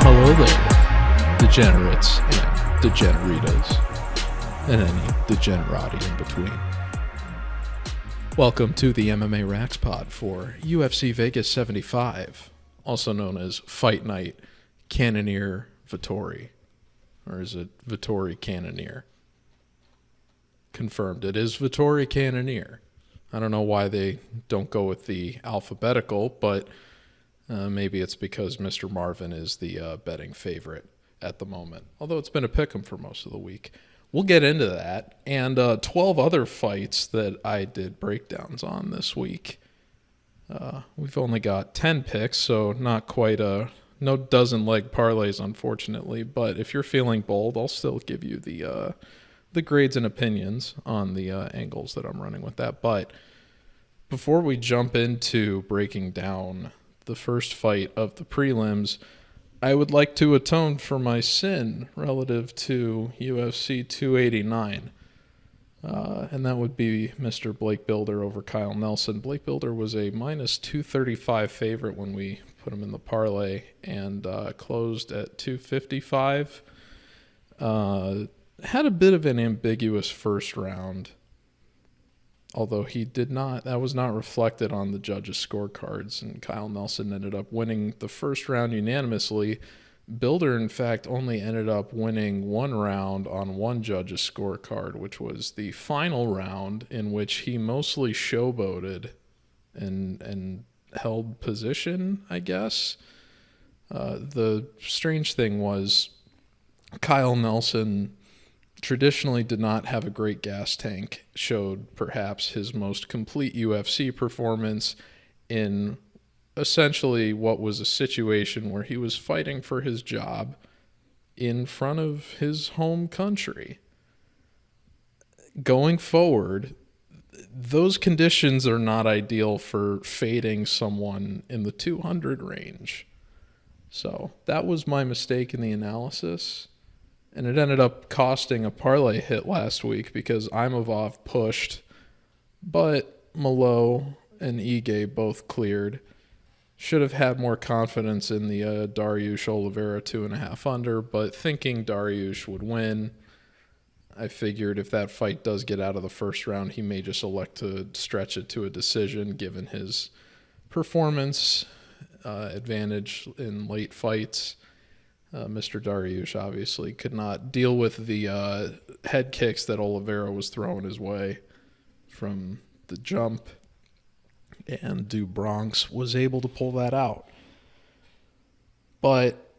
Hello there, degenerates and degeneritas, and any degenerati in between. Welcome to the MMA RAXPOD for UFC Vegas 75, also known as Fight Night Cannonier Vettori. Or is it Vettori Cannonier? Confirmed. It is Vettori Cannonier. I don't know why they don't go with the alphabetical, but maybe it's because Mr. Marvin is the betting favorite at the moment. Although it's been a pick'em for most of the week. We'll get into that. And 12 other fights that I did breakdowns on this week. We've only got 10 picks, so not quite no dozen leg parlays, unfortunately. But if you're feeling bold, I'll still give you the grades and opinions on the angles that I'm running with that. But before we jump into breaking down the first fight of the prelims, I would like to atone for my sin relative to UFC 289. And that would be Mr. Blake Bilder over Kyle Nelson. Blake Bilder was a minus 235 favorite when we put him in the parlay and closed at 255. Had a bit of an ambiguous first round, although that was not reflected on the judges' scorecards, and Kyle Nelson ended up winning the first round unanimously. Bilder, in fact, only ended up winning one round on one judge's scorecard, which was the final round, in which he mostly showboated and held position, I guess. The strange thing was Kyle Nelson traditionally did not have a great gas tank, showed perhaps his most complete UFC performance in essentially what was a situation where he was fighting for his job in front of his home country. Going forward, those conditions are not ideal for fading someone in the 200 range. So that was my mistake in the analysis. And it ended up costing a parlay hit last week because Imavov pushed, but Malo and Ige both cleared. Should have had more confidence in the Dariush Oliveira 2.5 under, but thinking Dariush would win, I figured if that fight does get out of the first round, he may just elect to stretch it to a decision given his performance advantage in late fights. Mr. Dariush obviously could not deal with the head kicks that Oliveira was throwing his way from the jump, and Du Bronx was able to pull that out. But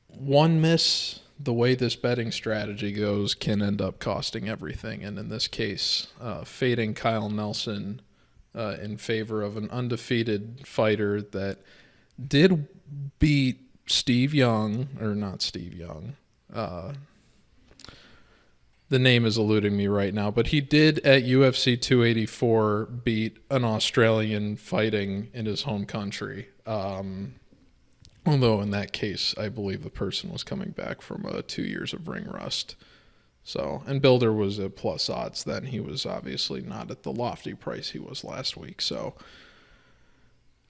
one miss, the way this betting strategy goes, can end up costing everything, and in this case, fading Kyle Nelson in favor of an undefeated fighter that did beat Steve Young, or not Steve Young. The name is eluding me right now, but he did at UFC 284 beat an Australian fighting in his home country. Although in that case, I believe the person was coming back from 2 years of ring rust. So, and Bilder was at plus odds then. He was obviously not at the lofty price he was last week. So,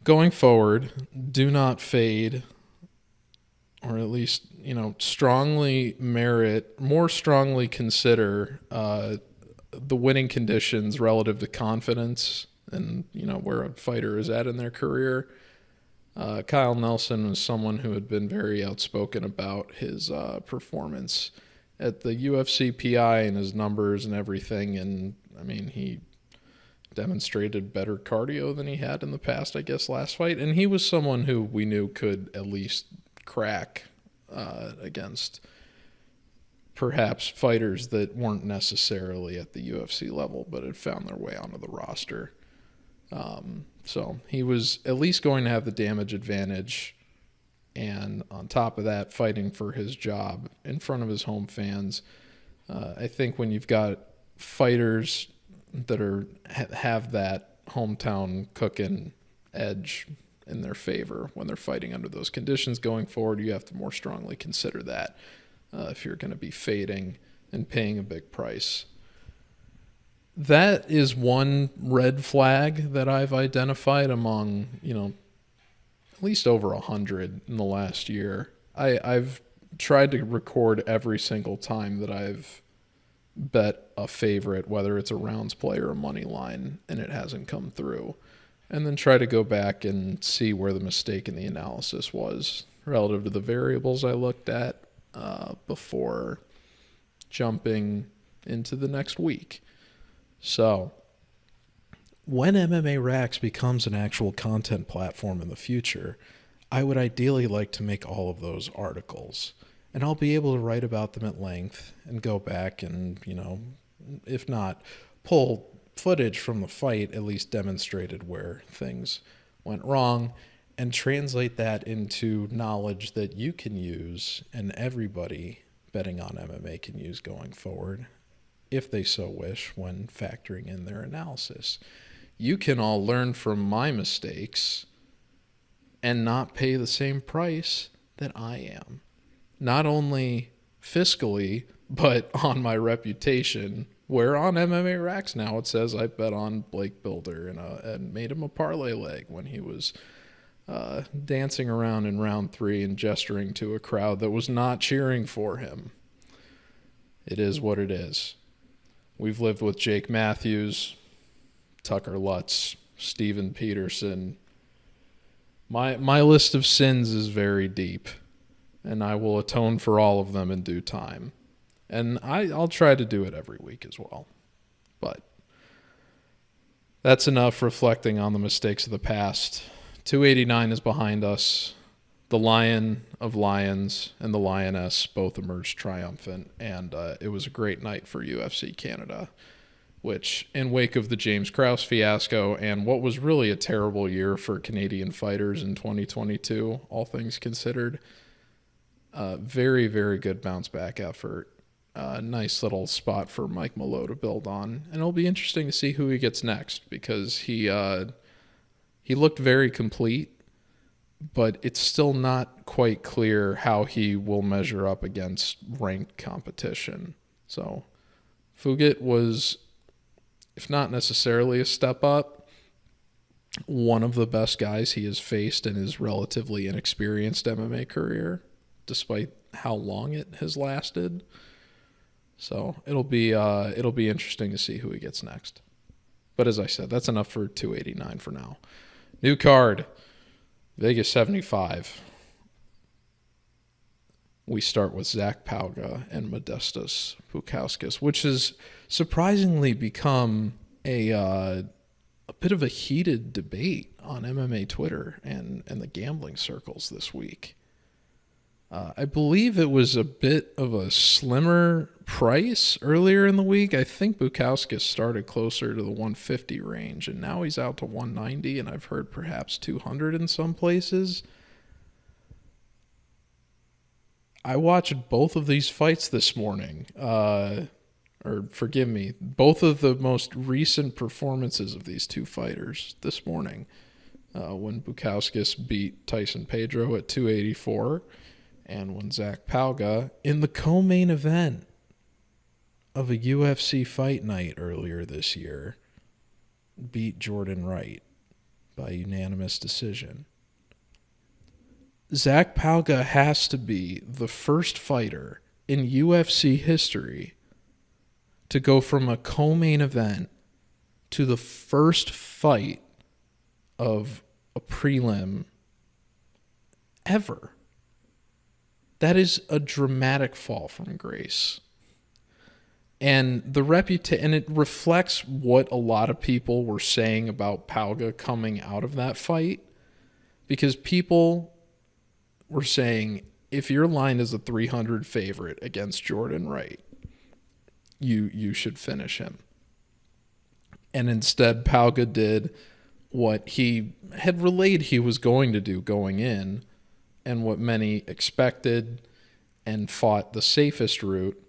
going forward, do not fade, or at least, more strongly consider the winning conditions relative to confidence and, where a fighter is at in their career. Kyle Nelson was someone who had been very outspoken about his performance at the UFC PI and his numbers and everything. And, he demonstrated better cardio than he had in the past, I guess, last fight. And he was someone who we knew could at least crack against perhaps fighters that weren't necessarily at the UFC level but had found their way onto the roster. So he was at least going to have the damage advantage, and on top of that, fighting for his job in front of his home fans. I think when you've got fighters that have that hometown cooking edge in their favor when they're fighting under those conditions going forward, you have to more strongly consider that if you're going to be fading and paying a big price. That is one red flag that I've identified among, at least over 100 in the last year. I've tried to record every single time that I've bet a favorite, whether it's a rounds play or a money line, and it hasn't come through. And then try to go back and see where the mistake in the analysis was relative to the variables I looked at before jumping into the next week. So when MMA Racks becomes an actual content platform in the future, I would ideally like to make all of those articles. And I'll be able to write about them at length and go back and, if not pull footage from the fight, at least demonstrated where things went wrong, and translate that into knowledge that you can use and everybody betting on MMA can use going forward, if they so wish, when factoring in their analysis. You can all learn from my mistakes and not pay the same price that I am. Not only fiscally, but on my reputation, where on MMA Racks now it says I bet on Blake Builder and made him a parlay leg when he was dancing around in round 3 and gesturing to a crowd that was not cheering for him. It is what it is. We've lived with Jake Matthews, Tucker Lutz, Steven Peterson. My list of sins is very deep, and I will atone for all of them in due time. And I'll try to do it every week as well. But that's enough reflecting on the mistakes of the past. 289 is behind us. The Lion of Lions and the Lioness both emerged triumphant, and it was a great night for UFC Canada, which, in wake of the James Krause fiasco and what was really a terrible year for Canadian fighters in 2022, all things considered, very, very good bounce-back effort. Nice little spot for Mike Malot to build on, and it'll be interesting to see who he gets next, because he looked very complete, but it's still not quite clear how he will measure up against ranked competition. So Fugit was, if not necessarily a step up, one of the best guys he has faced in his relatively inexperienced MMA career, despite how long it has lasted. So it'll be interesting to see who he gets next. But as I said, that's enough for 289 for now. New card, Vegas 75. We start with Zach Pauga and Modestas Bukauskas, which has surprisingly become a bit of a heated debate on MMA Twitter and the gambling circles this week. I believe it was a bit of a slimmer price earlier in the week. I think Bukauskas started closer to the 150 range, and now he's out to 190, and I've heard perhaps 200 in some places. I watched both of these fights this morning, both of the most recent performances of these two fighters this morning, when Bukauskas beat Tyson Pedro at 284, and when Zach Pauga, in the co-main event of a UFC fight night earlier this year, beat Jordan Wright by unanimous decision. Zach Pauga has to be the first fighter in UFC history to go from a co-main event to the first fight of a prelim ever. That is a dramatic fall from grace. And and it reflects what a lot of people were saying about Pauga coming out of that fight, because people were saying, if your line is a 300 favorite against Jordan Wright, you should finish him. And instead, Pauga did what he had relayed he was going to do going in, and what many expected, and fought the safest route.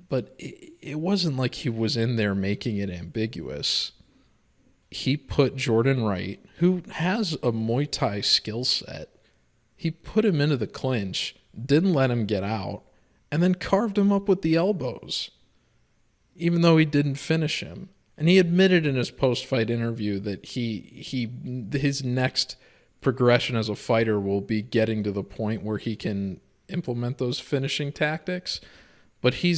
But it wasn't like he was in there making it ambiguous. He put Jordan Wright, who has a Muay Thai skill set, he put him into the clinch, didn't let him get out, and then carved him up with the elbows, even though he didn't finish him. And he admitted in his post-fight interview that his next progression as a fighter will be getting to the point where he can implement those finishing tactics. But he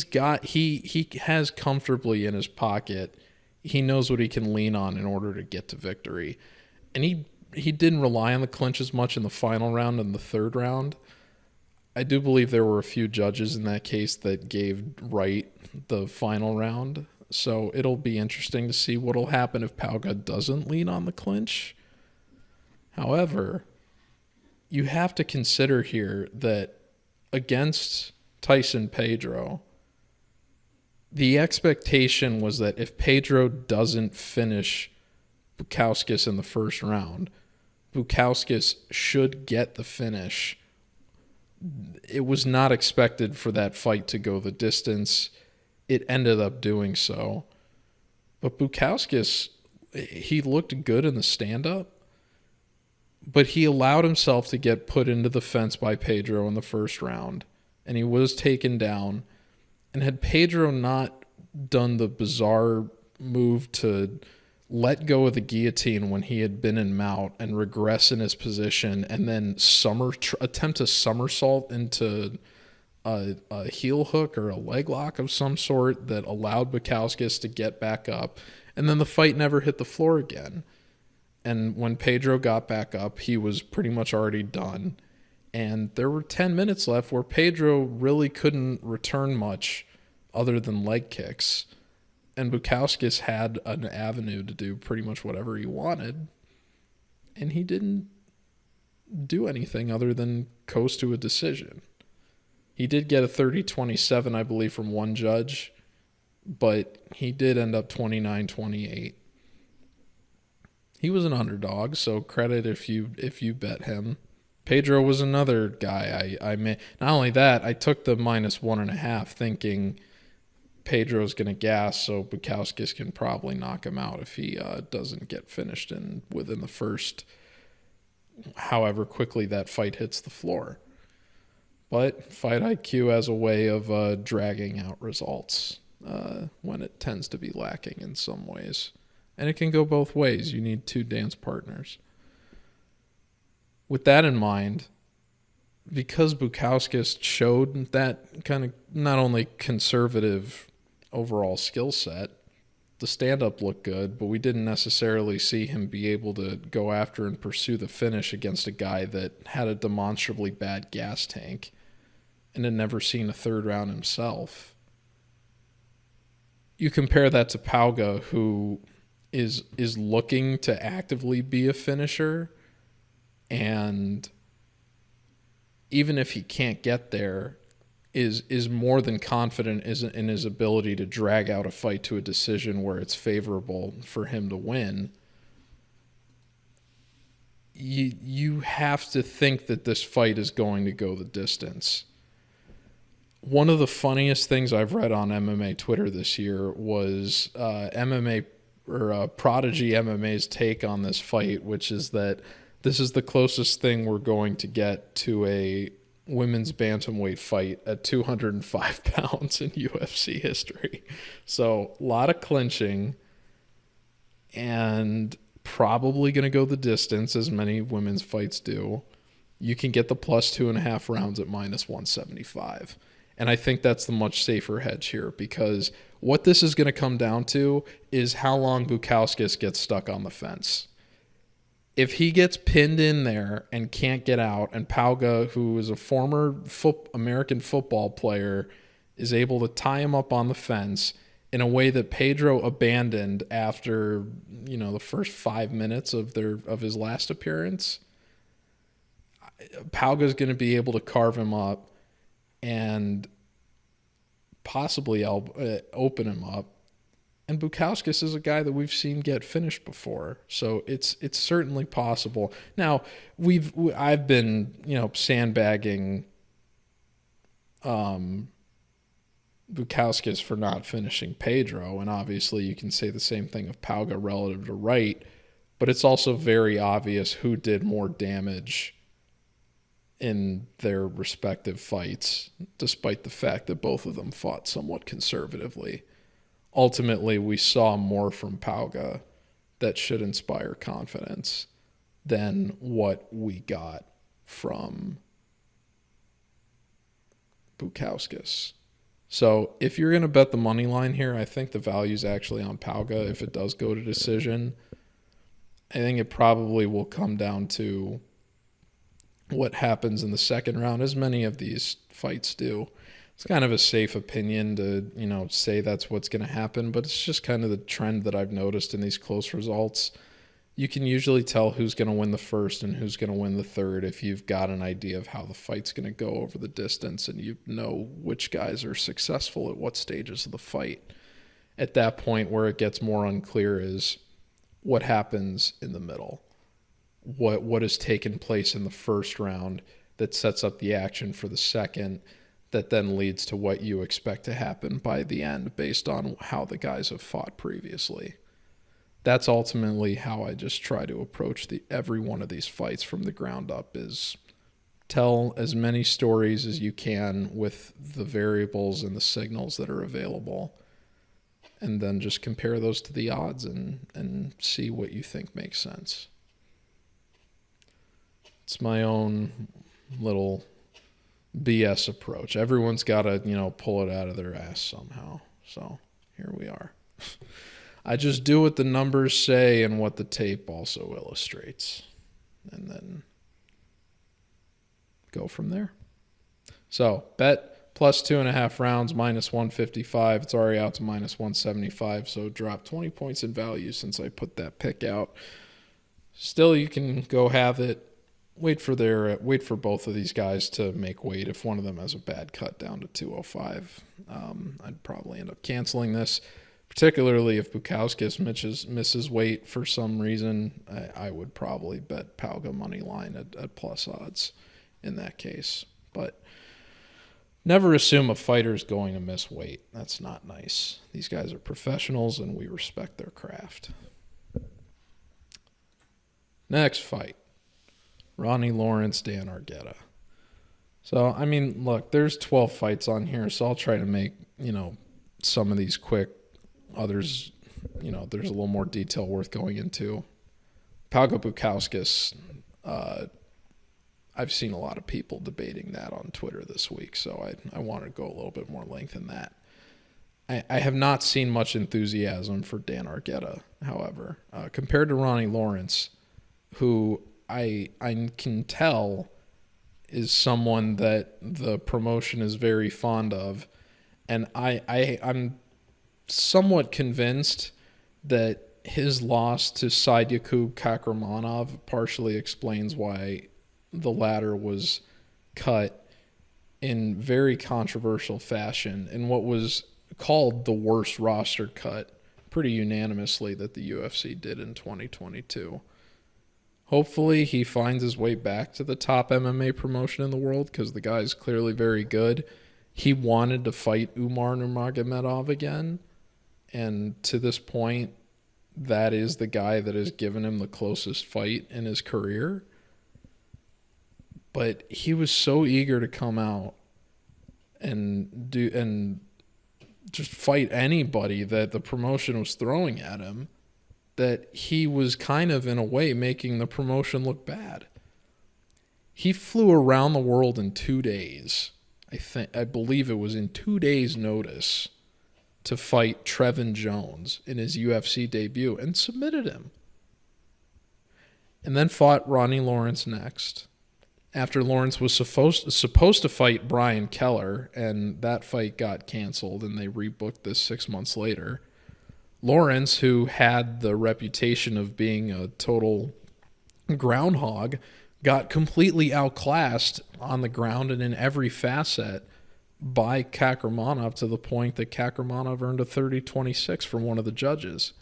has comfortably in his pocket. He knows what he can lean on in order to get to victory. And he didn't rely on the clinch as much in the final round and the third round. I do believe there were a few judges in that case that gave Wright the final round. So it'll be interesting to see what'll happen if Pauga doesn't lean on the clinch. However, you have to consider here that against Tyson Pedro, the expectation was that if Pedro doesn't finish Bukauskas in the first round, Bukauskas should get the finish. It was not expected for that fight to go the distance. It ended up doing so. But Bukauskas, he looked good in the stand-up, but he allowed himself to get put into the fence by Pedro in the first round, and he was taken down. And had Pedro not done the bizarre move to let go of the guillotine when he had been in mount and regress in his position and then attempt a somersault into a heel hook or a leg lock of some sort that allowed Bukauskas to get back up, and then the fight never hit the floor again. And when Pedro got back up, he was pretty much already done. And there were 10 minutes left where Pedro really couldn't return much other than leg kicks. And Bukauskas had an avenue to do pretty much whatever he wanted. And he didn't do anything other than coast to a decision. He did get a 30-27, I believe, from one judge, but he did end up 29-28. He was an underdog, so credit if you bet him. Pedro was another guy I not only that, I took the -1.5 thinking Pedro's going to gas, so Bukauskas can probably knock him out if he doesn't get finished within the first, however quickly that fight hits the floor. But fight IQ has a way of dragging out results when it tends to be lacking in some ways. And it can go both ways. You need two dance partners. With that in mind, because Bukauskas showed that kind of not only conservative overall skill set, the stand-up looked good, but we didn't necessarily see him be able to go after and pursue the finish against a guy that had a demonstrably bad gas tank and had never seen a third round himself. You compare that to Pauga, who is looking to actively be a finisher, and even if he can't get there, is more than confident in his ability to drag out a fight to a decision where it's favorable for him to win. You have to think that this fight is going to go the distance. One of the funniest things I've read on MMA Twitter this year was MMA or Prodigy MMA's take on this fight, which is that this is the closest thing we're going to get to a women's bantamweight fight at 205 pounds in UFC history. So a lot of clinching and probably going to go the distance, as many women's fights do. You can get the +2.5 rounds at -175. And I think that's the much safer hedge here, because what this is going to come down to is how long Bukauskas gets stuck on the fence. If he gets pinned in there and can't get out, and Pauga, who is a former American football player, is able to tie him up on the fence in a way that Pedro abandoned after, the first 5 minutes of his last appearance, Pauga's going to be able to carve him up and possibly open him up. And Bukauskas is a guy that we've seen get finished before, so it's certainly possible. Now, I've been sandbagging Bukauskas for not finishing Pedro, and obviously you can say the same thing of Pauga relative to Wright, but it's also very obvious who did more damage in their respective fights, despite the fact that both of them fought somewhat conservatively. Ultimately, we saw more from Pauga that should inspire confidence. than what we got from Bukauskas. So if you're going to bet the money line here, I think the value is actually on Pauga if it does go to decision. I think it probably will come down to what happens in the second round, as many of these fights do. It's kind of a safe opinion to, say that's what's going to happen, but it's just kind of the trend that I've noticed in these close results. You can usually tell who's going to win the first and who's going to win the third if you've got an idea of how the fight's going to go over the distance and you know which guys are successful at what stages of the fight. At that point, where it gets more unclear is what happens in the middle. What has taken place in the first round that sets up the action for the second, that then leads to what you expect to happen by the end based on how the guys have fought previously. That's ultimately how I just try to approach every one of these fights from the ground up, is tell as many stories as you can with the variables and the signals that are available, and then just compare those to the odds and see what you think makes sense. It's my own little BS approach. Everyone's got to, pull it out of their ass somehow. So here we are. I just do what the numbers say and what the tape also illustrates, and then go from there. So bet plus 2.5 rounds, minus 155. It's already out to minus 175, so dropped 20 points in value since I put that pick out. Still, you can go have it. Wait for both of these guys to make weight. If one of them has a bad cut down to 205, I'd probably end up canceling this. Particularly if Bukauskas misses weight for some reason, I would probably bet Pauga money line at plus odds in that case. But never assume a fighter's going to miss weight. That's not nice. These guys are professionals and we respect their craft. Next fight. Ronnie Lawrence, Dan Argueta. So, look, there's 12 fights on here, so I'll try to make, some of these quick. Others, there's a little more detail worth going into. Pauga Bukauskas, I've seen a lot of people debating that on Twitter this week, so I want to go a little bit more length in that. I have not seen much enthusiasm for Dan Argueta, however, compared to Ronnie Lawrence, who I can tell is someone that the promotion is very fond of, and I'm somewhat convinced that his loss to Sadyakub Kakramanov partially explains why the latter was cut in very controversial fashion in what was called the worst roster cut pretty unanimously that the UFC did in 2022. Hopefully he finds his way back to the top MMA promotion in the world, because the guy's clearly very good. He wanted to fight Umar Nurmagomedov again, and to this point, that is the guy that has given him the closest fight in his career. But he was so eager to come out and just fight anybody that the promotion was throwing at him, that he was kind of, in a way, making the promotion look bad. He flew around the world in 2 days. I believe it was in 2 days' notice to fight Trevin Jones in his UFC debut, and submitted him. And then fought Ronnie Lawrence next, after Lawrence was supposed to fight Brian Keller, and that fight got canceled, and they rebooked this 6 months later. Lawrence, who had the reputation of being a total groundhog, got completely outclassed on the ground and in every facet by Kakramanov, to the point that Kakramanov earned a 30-26 from one of the judges.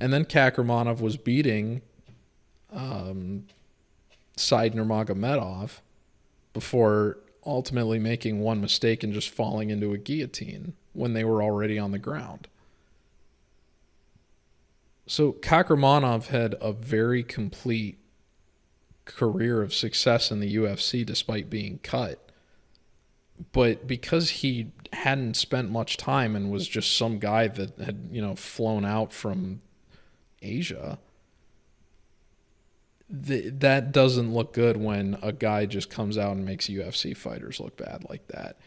And then Kakramanov was beating Said Nurmagomedov before ultimately making one mistake and just falling into a guillotine when they were already on the ground. So Kakramanov had a very complete career of success in the UFC despite being cut. But because he hadn't spent much time and was just some guy that had, flown out from Asia, that doesn't look good when a guy just comes out and makes UFC fighters look bad like that.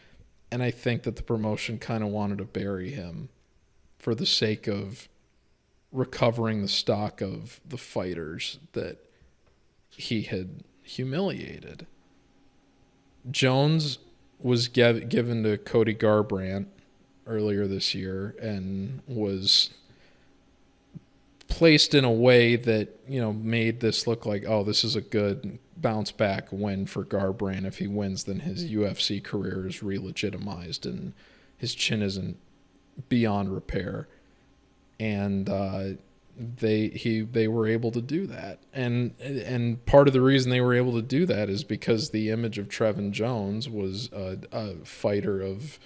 And I think that the promotion kind of wanted to bury him for the sake of recovering the stock of the fighters that he had humiliated. Jones was given to Cody Garbrandt earlier this year and was placed in a way that, made this look like, oh, this is a good bounce back win for Garbrandt. If he wins, then his UFC career is re-legitimized and his chin isn't beyond repair. And they were able to do that. And part of the reason they were able to do that is because the image of Trevin Jones was a fighter of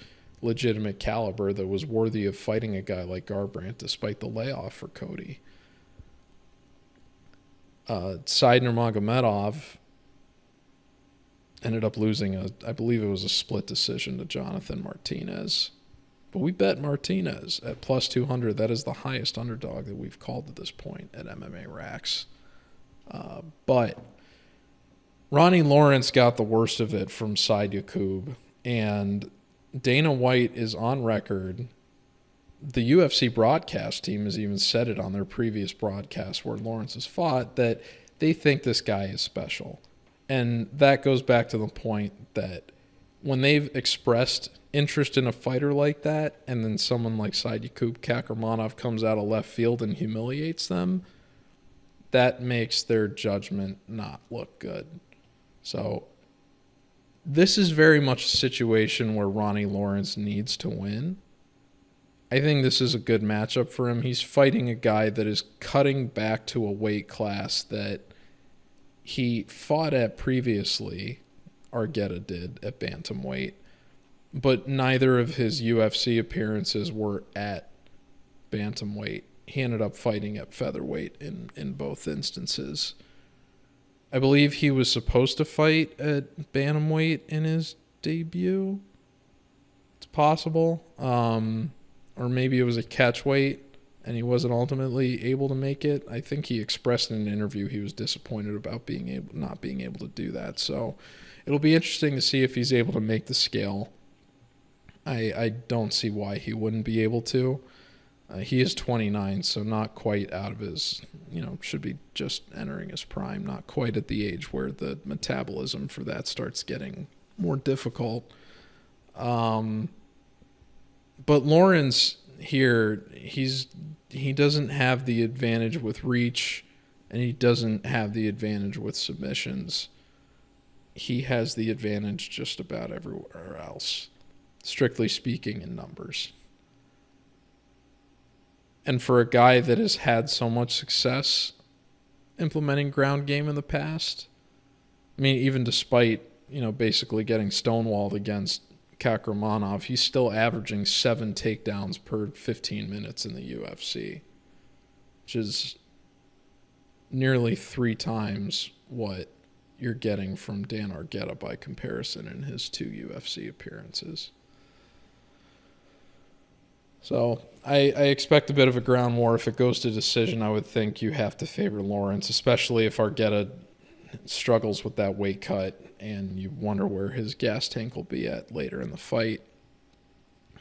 legitimate caliber that was worthy of fighting a guy like Garbrandt despite the layoff for Cody. Saidner Magomedov ended up losing I believe it was a split decision to Jonathan Martinez. But we bet Martinez at plus 200. That is the highest underdog that we've called at this point at MMA Rax. But Ronnie Lawrence got the worst of it from Said Yakub. And Dana White is on record. The UFC broadcast team has even said it on their previous broadcast where Lawrence has fought, that they think this guy is special. And that goes back to the point that when they've expressed interest in a fighter like that, and then someone like Said Yakub Kakramanov comes out of left field and humiliates them, that makes their judgment not look good. So this is very much a situation where Ronnie Lawrence needs to win. I think this is a good matchup for him. He's fighting a guy that is cutting back to a weight class that he fought at previously. Argueta did at bantamweight, but neither of his UFC appearances were at bantamweight. He ended up fighting at featherweight in both instances. I believe he was supposed to fight at bantamweight in his debut. It's possible. Or maybe it was a catchweight and he wasn't ultimately able to make it. I think he expressed in an interview he was disappointed about not being able to do that. So it'll be interesting to see if he's able to make the scale. I don't see why he wouldn't be able to. He is 29, so not quite out of his, should be just entering his prime, not quite at the age where the metabolism for that starts getting more difficult. But Lawrence here, he doesn't have the advantage with reach, and he doesn't have the advantage with submissions. He has the advantage just about everywhere else, strictly speaking, in numbers. And for a guy that has had so much success implementing ground game in the past, I mean, even despite, basically getting stonewalled against Kakramanov, he's still averaging 7 takedowns per 15 minutes in the UFC, which is nearly 3 times what you're getting from Dan Argueta by comparison in his 2 UFC appearances. So I expect a bit of a ground war. If it goes to decision, I would think you have to favor Lawrence, especially if Argueta struggles with that weight cut and you wonder where his gas tank will be at later in the fight.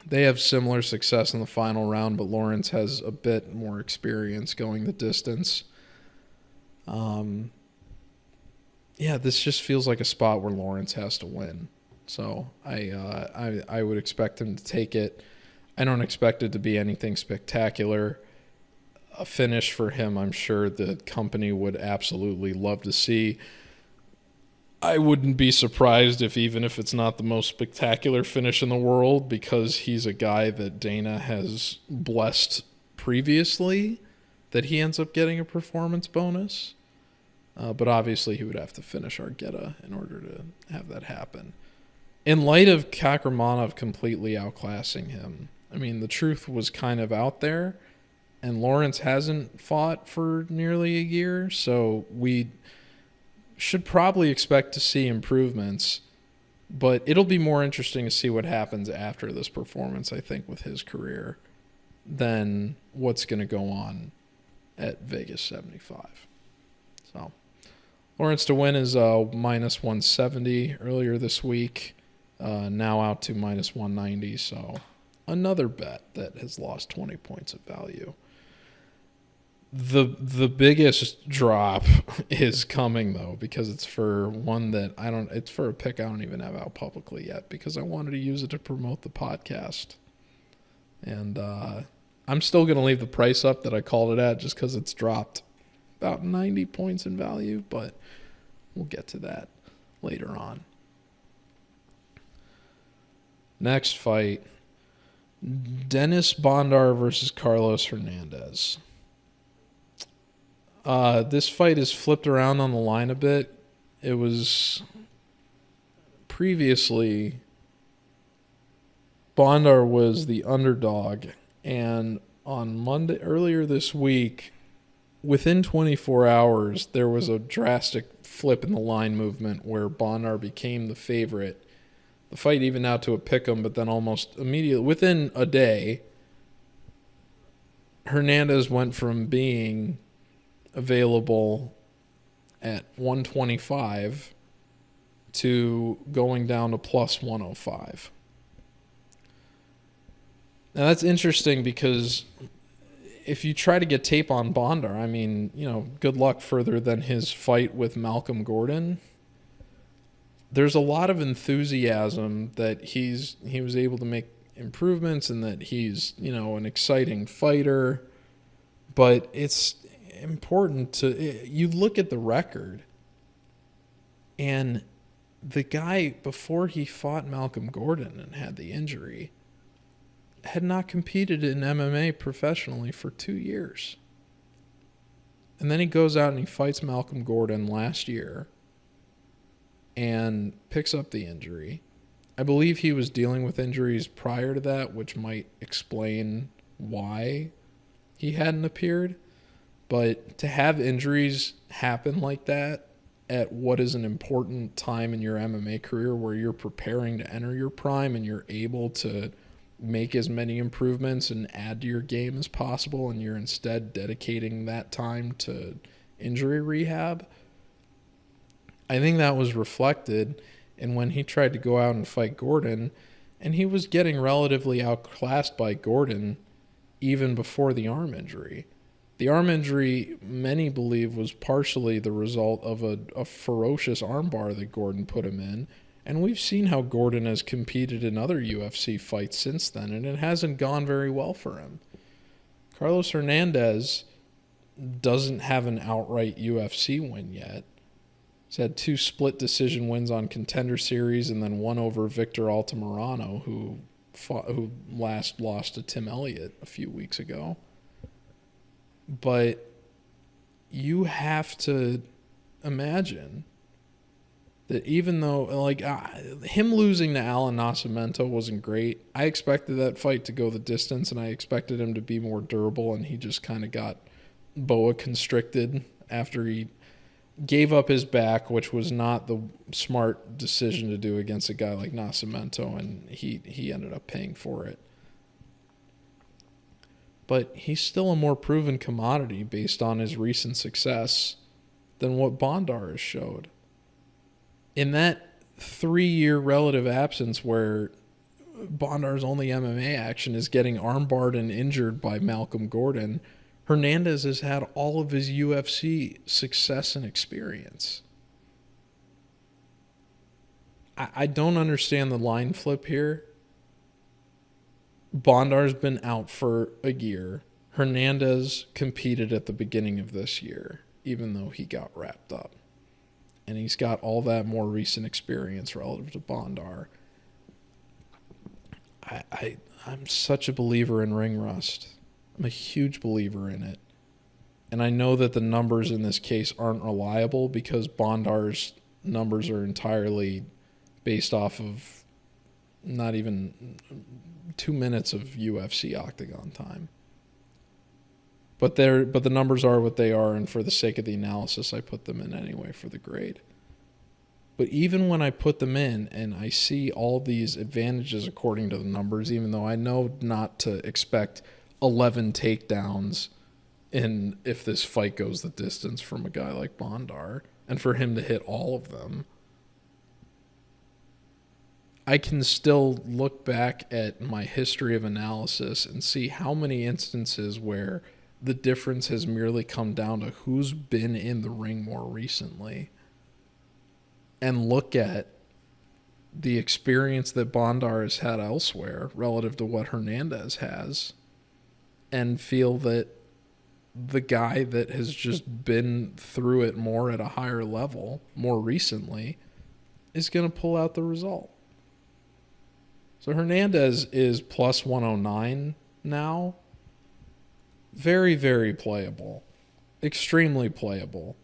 They have similar success in the final round, but Lawrence has a bit more experience going the distance. This just feels like a spot where Lawrence has to win. So I would expect him to take it. I don't expect it to be anything spectacular. A finish for him, I'm sure the company would absolutely love to see. I wouldn't be surprised even if it's not the most spectacular finish in the world, because he's a guy that Dana has blessed previously, that he ends up getting a performance bonus. But obviously he would have to finish Argueta in order to have that happen. In light of Kakramanov completely outclassing him, I mean, the truth was kind of out there, and Lawrence hasn't fought for nearly a year, so we should probably expect to see improvements, but it'll be more interesting to see what happens after this performance, I think, with his career than what's going to go on at Vegas 75. So Lawrence to win is minus 170 earlier this week, now out to minus 190. So another bet that has lost 20 points of value. The biggest drop is coming though, because it's for one that it's for a pick I don't even have out publicly yet, because I wanted to use it to promote the podcast. And I'm still going to leave the price up that I called it at, just because it's dropped about 90 points in value, but we'll get to that later on. Next fight, Dennis Bondar versus Carlos Hernandez. This fight is flipped around on the line a bit. It was previously Bondar was the underdog, and on Monday earlier this week, within 24 hours, there was a drastic flip in the line movement where Bondar became the favorite. The fight evened out to a pick'em, but then almost immediately, within a day, Hernandez went from being available at 125 to going down to plus 105. Now that's interesting, because if you try to get tape on Bondar, I mean, good luck further than his fight with Malcolm Gordon. There's a lot of enthusiasm that he was able to make improvements and that he's, an exciting fighter. But it's important you look at the record, and the guy, before he fought Malcolm Gordon and had the injury, had not competed in MMA professionally for 2 years. And then he goes out and he fights Malcolm Gordon last year and picks up the injury. I believe he was dealing with injuries prior to that, which might explain why he hadn't appeared. But to have injuries happen like that at what is an important time in your MMA career, where you're preparing to enter your prime and you're able to make as many improvements and add to your game as possible, and you're instead dedicating that time to injury rehab, I think that was reflected in when he tried to go out and fight Gordon, and he was getting relatively outclassed by Gordon even before the arm injury. The arm injury, many believe, was partially the result of a ferocious armbar that Gordon put him in. And we've seen how Gordon has competed in other UFC fights since then, and it hasn't gone very well for him. Carlos Hernandez doesn't have an outright UFC win yet. He's had 2 split decision wins on Contender Series and then one over Victor Altamirano, who last lost to Tim Elliott a few weeks ago. But you have to imagine that even though, him losing to Alan Nascimento wasn't great, I expected that fight to go the distance, and I expected him to be more durable, and he just kind of got boa constricted after he gave up his back, which was not the smart decision to do against a guy like Nascimento, and he ended up paying for it. But he's still a more proven commodity based on his recent success than what Bondar has showed. In that 3-year relative absence where Bondar's only MMA action is getting armbarred and injured by Malcolm Gordon, Hernandez has had all of his UFC success and experience. I don't understand the line flip here. Bondar's been out for a year. Hernandez competed at the beginning of this year, even though he got wrapped up. And he's got all that more recent experience relative to Bondar. I'm such a believer in ring rust. I'm a huge believer in it. And I know that the numbers in this case aren't reliable because Bondar's numbers are entirely based off of not even 2 minutes of UFC octagon time. But the numbers are what they are, and for the sake of the analysis, I put them in anyway for the grade. But even when I put them in and I see all these advantages according to the numbers, even though I know not to expect 11 takedowns if this fight goes the distance from a guy like Bondar, and for him to hit all of them. I can still look back at my history of analysis and see how many instances where the difference has merely come down to who's been in the ring more recently, and look at the experience that Bondar has had elsewhere relative to what Hernandez has, and feel that the guy that has just been through it more at a higher level more recently is going to pull out the result. So Hernandez is plus 109 now. Very, very playable. Extremely playable.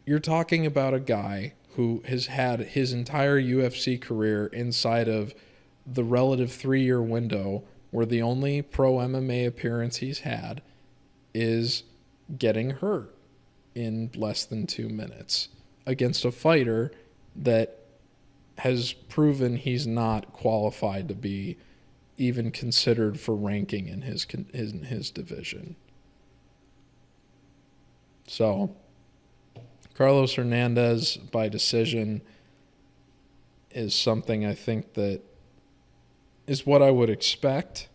You're talking about a guy who has had his entire UFC career inside of the relative 3-year window where the only pro MMA appearance he's had is getting hurt in less than 2 minutes against a fighter that has proven he's not qualified to be even considered for ranking in his division. So, Carlos Hernandez by decision is something I think that is what I would expect.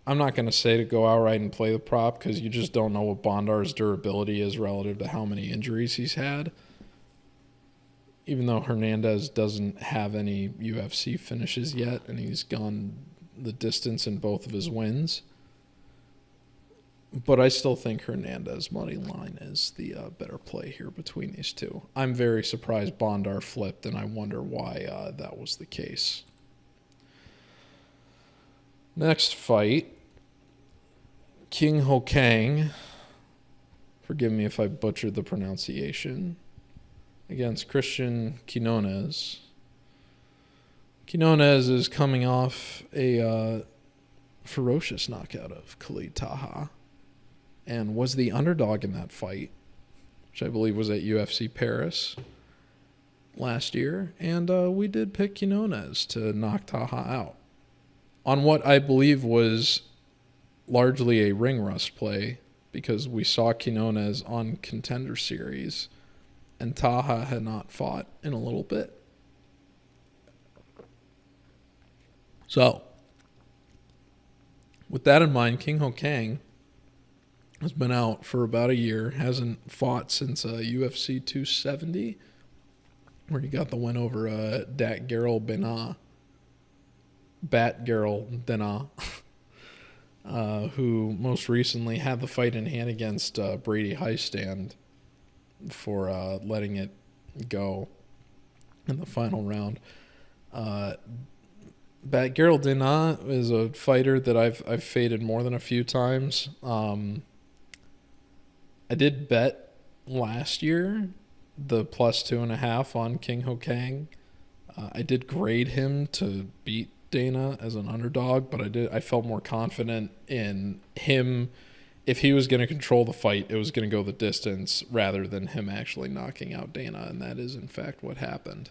I'm not going to say to go outright and play the prop because you just don't know what Bondar's durability is relative to how many injuries he's had. Even though Hernandez doesn't have any UFC finishes yet and he's gone the distance in both of his wins. But I still think Hernandez money line is the better play here between these two. I'm very surprised Bondar flipped, and I wonder why that was the case. Next fight, King Ho Kang, forgive me if I butchered the pronunciation, against Christian Quinones. Quinones is coming off a ferocious knockout of Khalid Taha and was the underdog in that fight, which I believe was at UFC Paris last year. And we did pick Quinones to knock Taha out on what I believe was largely a ring rust play, because we saw Quinones on Contender Series and Taha had not fought in a little bit. So, with that in mind, King Ho Kang has been out for about a year, hasn't fought since UFC 270, where he got the win over Batgerel Dena, who most recently had the fight in hand against Brady Heistand for letting it go in the final round. Batgerel Dena is a fighter that I've faded more than a few times. I did bet last year the plus 2.5 on King Ho Kang. I did grade him to beat Dana as an underdog, but I felt more confident in him. If he was going to control the fight, it was going to go the distance rather than him actually knocking out Dana, and that is in fact what happened.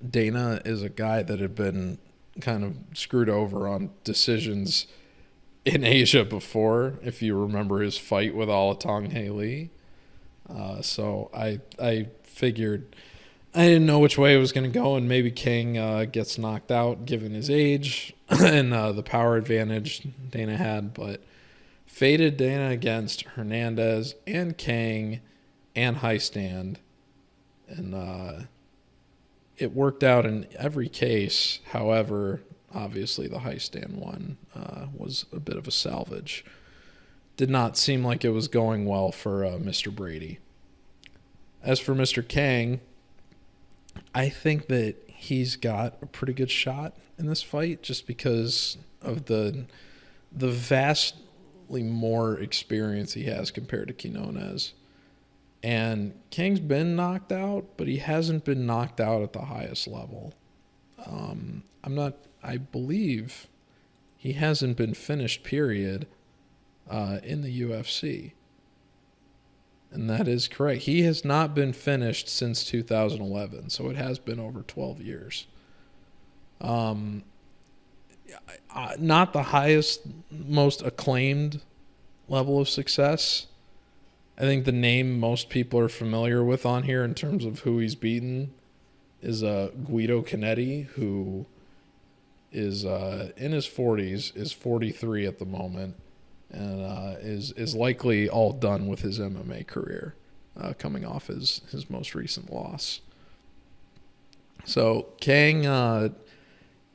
Dana is a guy that had been kind of screwed over on decisions in Asia before, if you remember his fight with Alatong Haley. So I figured I didn't know which way it was going to go, and maybe King gets knocked out given his age and the power advantage Dana had, but faded Dana against Hernandez and Kang and Heistand, and it worked out in every case. However, obviously the Heistand one was a bit of a salvage. Did not seem like it was going well for Mr. Brady. As for Mr. Kang, I think that he's got a pretty good shot in this fight just because of the vastly more experience he has compared to Quinones. And Kang's been knocked out, but he hasn't been knocked out at the highest level. I believe he hasn't been finished, period, in the UFC. And that is correct. He has not been finished since 2011, so it has been over 12 years. Not the highest, most acclaimed level of success, I think the name most people are familiar with on here in terms of who he's beaten is Guido Canetti, who is in his 40s, is 43 at the moment, and is likely all done with his MMA career, coming off his most recent loss. So Kang,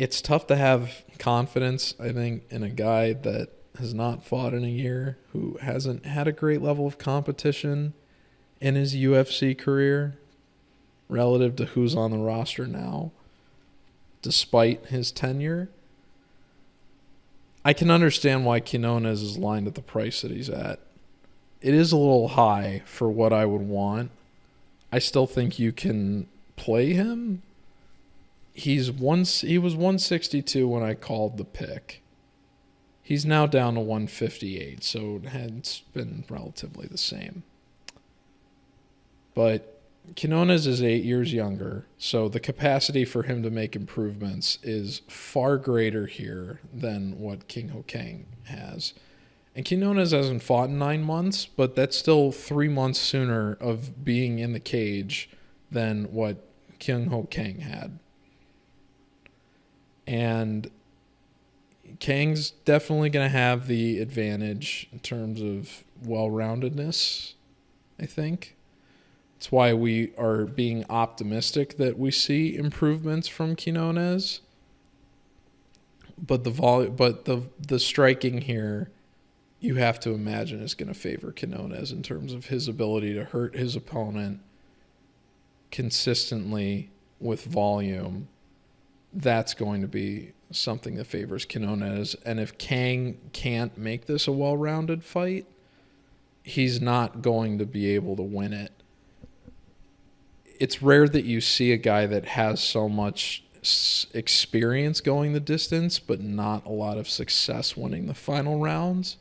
it's tough to have confidence, I think, in a guy that has not fought in a year, who hasn't had a great level of competition in his UFC career relative to who's on the roster now, despite his tenure. I can understand why Quinones is lined at the price that he's at. It is a little high for what I would want. I still think you can play him. He was 162 when I called the pick. He's now down to 158, so it's been relatively the same. But Quinones is 8 years younger, so the capacity for him to make improvements is far greater here than what King Ho Kang has. And Quinones hasn't fought in 9 months, but that's still 3 months sooner of being in the cage than what King Ho Kang had. And Kang's definitely going to have the advantage in terms of well-roundedness, I think. That's why we are being optimistic that we see improvements from Quinones. But the striking here, you have to imagine, is going to favor Quinones in terms of his ability to hurt his opponent consistently with volume. That's going to be something that favors Quinones. And if Kang can't make this a well-rounded fight, he's not going to be able to win it. It's rare that you see a guy that has so much experience going the distance, but not a lot of success winning the final rounds.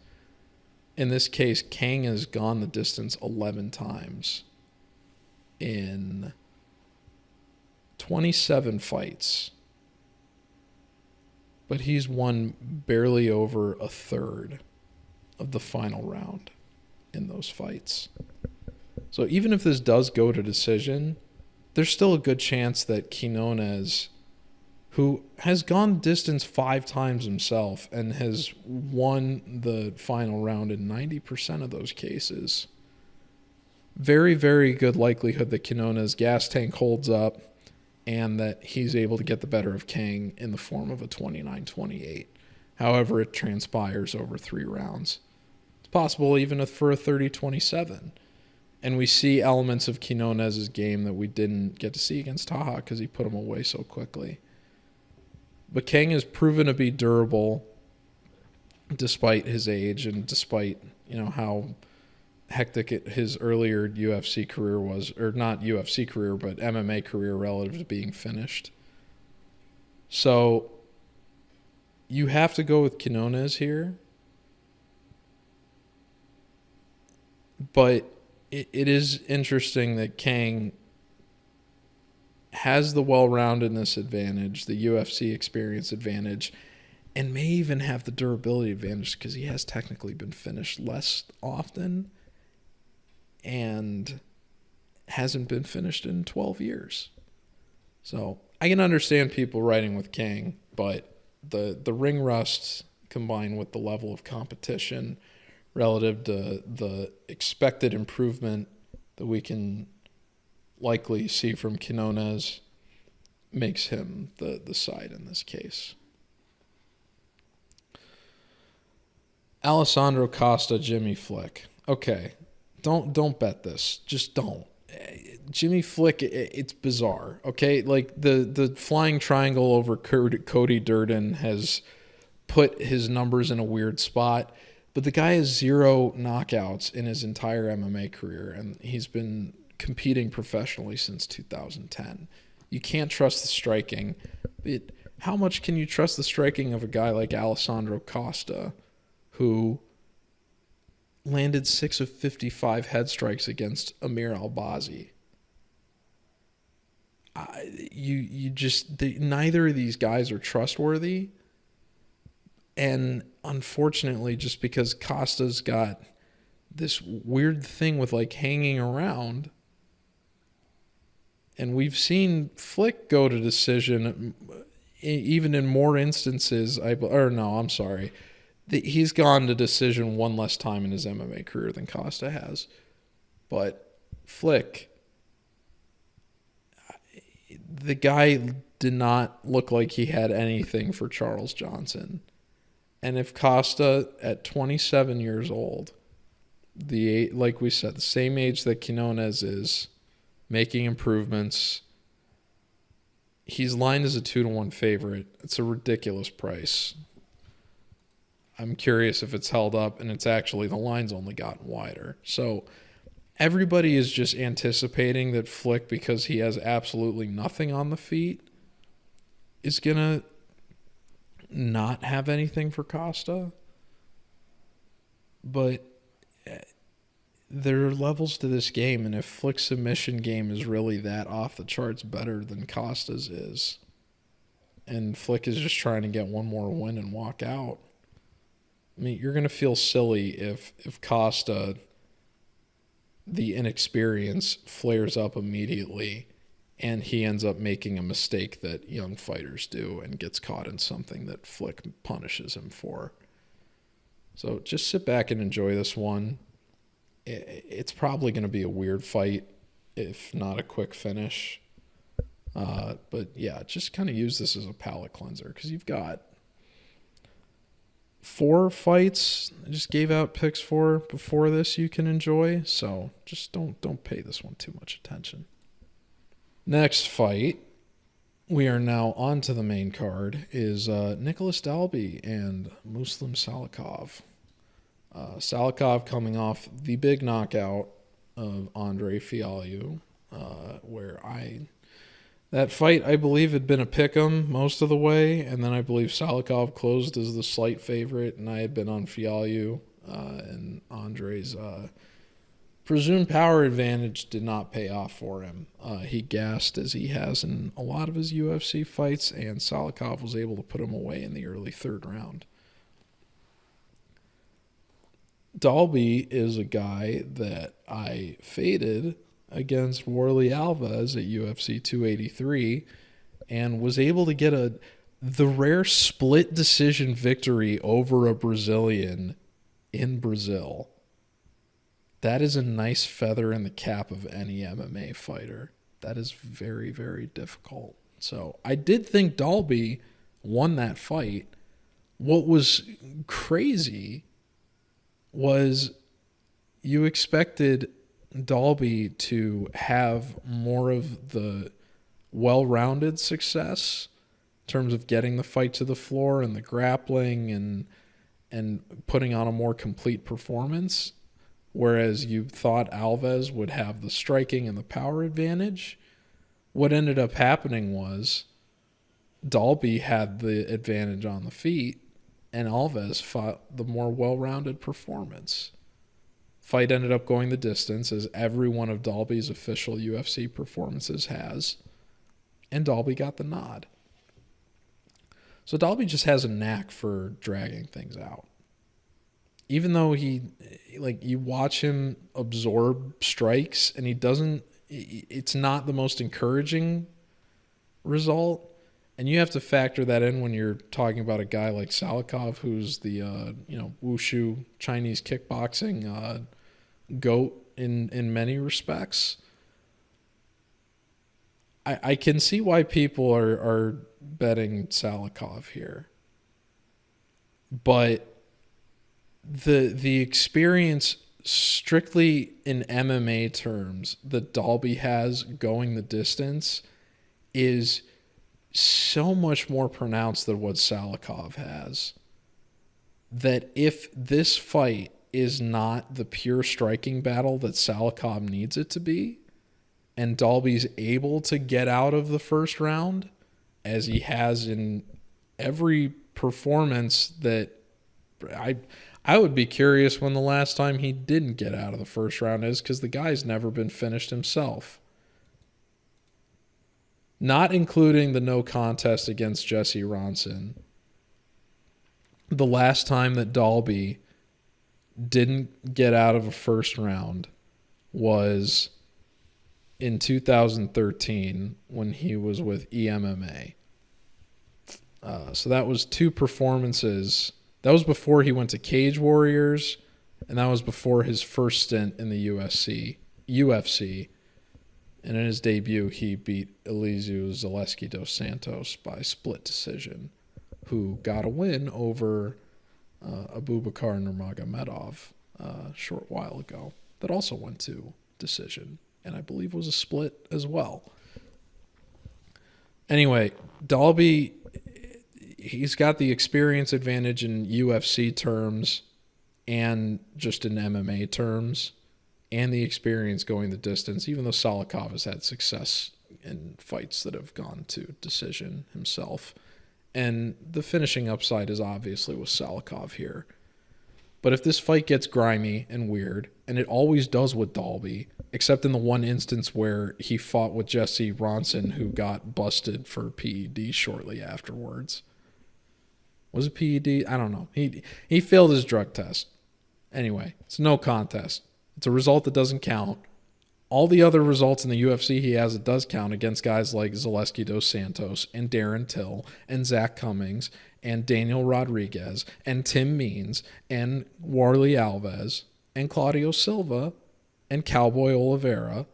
In this case, Kang has gone the distance 11 times in 27 fights. But he's won barely over a third of the final round in those fights. So even if this does go to decision, there's still a good chance that Quinones, who has gone distance 5 times himself and has won the final round in 90% of those cases, very, very good likelihood that Quinones' gas tank holds up and that he's able to get the better of Kang in the form of a 29-28. However, it transpires over 3 rounds. It's possible even for a 30-27. And we see elements of Quinones' game that we didn't get to see against Taha because he put him away so quickly. But Kang has proven to be durable despite his age and despite, how hectic his earlier UFC career was, or not UFC career, but MMA career relative to being finished. So you have to go with Quinones here. But it is interesting that Kang has the well-roundedness advantage, the UFC experience advantage, and may even have the durability advantage because he has technically been finished less often and hasn't been finished in 12 years. So I can understand people writing with Kang, but the ring rust combined with the level of competition relative to the expected improvement that we can likely see from Quinones makes him the side in this case. Alessandro Costa, Jimmy Flick. Okay, don't bet this. Just don't. Jimmy Flick, it's bizarre. Okay, like the flying triangle over Cody Durden has put his numbers in a weird spot. But the guy has 0 knockouts in his entire MMA career, and he's been competing professionally since 2010. You can't trust the striking. How much can you trust the striking of a guy like Alessandro Costa, who landed 6 of 55 head strikes against Amir Albazi? Neither of these guys are trustworthy. And unfortunately, just because Costa's got this weird thing with like hanging around. And we've seen Flick go to decision even in more instances. He's gone to decision one less time in his MMA career than Costa has. But Flick, the guy did not look like he had anything for Charles Johnson. And if Costa, at 27 years old, like we said, the same age that Quinones is, making improvements, he's lined as a 2-1 favorite. It's a ridiculous price. I'm curious if it's held up, and it's actually, the line's only gotten wider. So everybody is just anticipating that Flick, because he has absolutely nothing on the feet, is going to not have anything for Costa. But there are levels to this game, and if Flick's submission game is really that off the charts better than Costa's is, and Flick is just trying to get one more win and walk out, I mean, you're going to feel silly if Costa, the inexperience, flares up immediately and he ends up making a mistake that young fighters do and gets caught in something that Flick punishes him for. So just sit back and enjoy this one. It's probably going to be a weird fight, if not a quick finish. But yeah, just kind of use this as a palate cleanser, because you've got 4 fights I just gave out picks for before this you can enjoy. So just don't pay this one too much attention. Next fight, we are now on to the main card, is Nicholas Dalby and Muslim Salikhov. Salikhov coming off the big knockout of Andre Fialho, that fight, I believe, had been a pick'em most of the way, and then I believe Salikhov closed as the slight favorite, and I had been on Fialho, and Andre's presumed power advantage did not pay off for him. He gassed, as he has in a lot of his UFC fights, and Salikhov was able to put him away in the early 3rd round. Dalby is a guy that I faded against Warlley Alves at UFC 283 and was able to get the rare split decision victory over a Brazilian in Brazil. That is a nice feather in the cap of any MMA fighter. That is very, very difficult. So I did think Dalby won that fight. What was crazy was you expected Dalby to have more of the well-rounded success in terms of getting the fight to the floor and the grappling and putting on a more complete performance, whereas you thought Alves would have the striking and the power advantage. What ended up happening was Dalby had the advantage on the feet, and Alves fought the more well-rounded performance. Fight ended up going the distance, as every one of Dalby's official UFC performances has, and Dalby got the nod. So Dalby just has a knack for dragging things out. Even though you watch him absorb strikes, and it's not the most encouraging result. And you have to factor that in when you're talking about a guy like Salikhov, who's the wushu Chinese kickboxing goat in many respects. I can see why people are betting Salikhov here, but the experience strictly in MMA terms that Dalby has going the distance is so much more pronounced than what Salikhov has, that if this fight is not the pure striking battle that Salikhov needs it to be, and Dalby's able to get out of the first round, as he has in every performance that I would be curious when the last time he didn't get out of the first round is, because the guy's never been finished himself. Not including the no contest against Jesse Ronson. The last time that Dalby didn't get out of a first round was in 2013 when he was with EMMA. So that was 2 performances. That was before he went to Cage Warriors, and that was before his first stint in the UFC. And in his debut, he beat Elizeu Zaleski dos Santos by split decision, who got a win over Abubakar Nurmagomedov a short while ago. That also went to decision, and I believe was a split as well. Anyway, Dalby, he's got the experience advantage in UFC terms and just in MMA terms, and the experience going the distance, even though Salikov has had success in fights that have gone to decision himself. And the finishing upside is obviously with Salikov here. But if this fight gets grimy and weird, and it always does with Dalby, except in the one instance where he fought with Jesse Ronson, who got busted for PED shortly afterwards. Was it PED? I don't know. He failed his drug test. Anyway, it's no contest. It's a result that doesn't count. All the other results in the UFC he has, it does count against guys like Zaleski dos Santos and Darren Till and Zach Cummings and Daniel Rodriguez and Tim Means and Warley Alves and Claudio Silva and Cowboy Oliveira.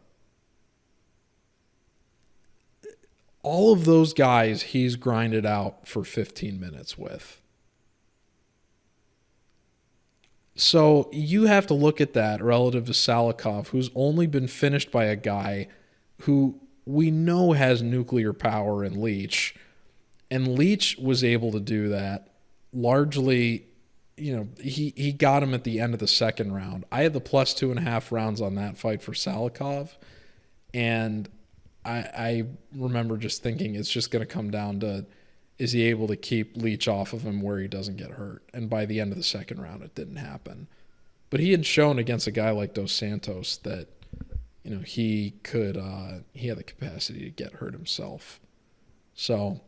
All of those guys he's grinded out for 15 minutes with. So you have to look at that relative to Salikov, who's only been finished by a guy who we know has nuclear power in Leach. And Leach was able to do that largely, he got him at the end of the second round. I had the plus 2.5 rounds on that fight for Salikov. And I remember just thinking it's just going to come down to, is he able to keep Leach off of him where he doesn't get hurt? And by the end of the second round, it didn't happen. But he had shown against a guy like Dos Santos that, he had the capacity to get hurt himself. So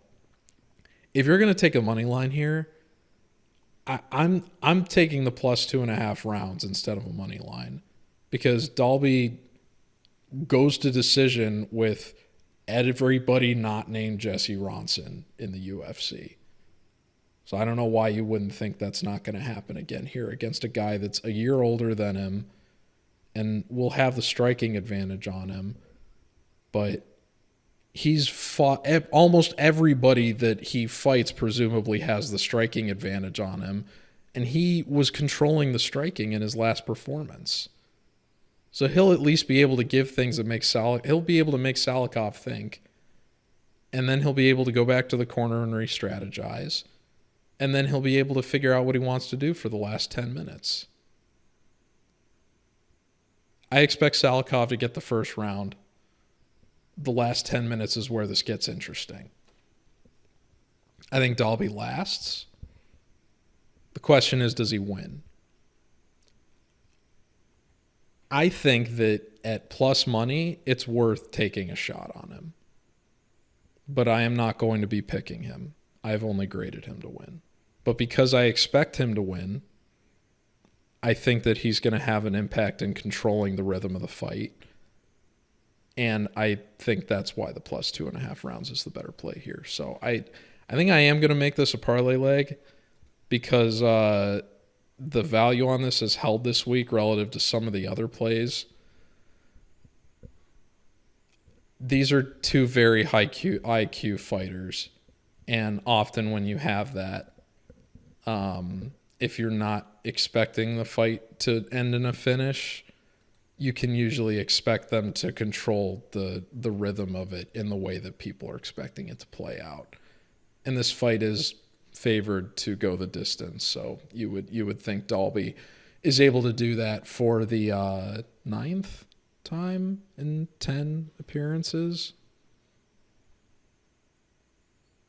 if you're going to take a money line here, I'm taking the plus 2.5 rounds instead of a money line, because Dalby goes to decision with everybody not named Jesse Ronson in the UFC. So I don't know why you wouldn't think that's not going to happen again here against a guy that's a year older than him and will have the striking advantage on him. But he's fought almost everybody that he fights presumably has the striking advantage on him, and he was controlling the striking in his last performance. So he'll at least be able to give things that make he'll be able to make Salikov think, and then he'll be able to go back to the corner and re-strategize, and then he'll be able to figure out what he wants to do for the last 10 minutes. I expect Salikov to get the first round. The last 10 minutes is where this gets interesting. I think Dalby lasts. The question is, does he win? I think that at plus money, it's worth taking a shot on him. But I am not going to be picking him. I've only graded him to win. But because I expect him to win, I think that he's going to have an impact in controlling the rhythm of the fight. And I think that's why the plus 2.5 rounds is the better play here. So I think I am going to make this a parlay leg because the value on this is held this week relative to some of the other plays. These are 2 very high IQ fighters. And often when you have that, if you're not expecting the fight to end in a finish, you can usually expect them to control the rhythm of it in the way that people are expecting it to play out. And this fight is favored to go the distance, so you would think Dalby is able to do that for the 9th time in 10 appearances.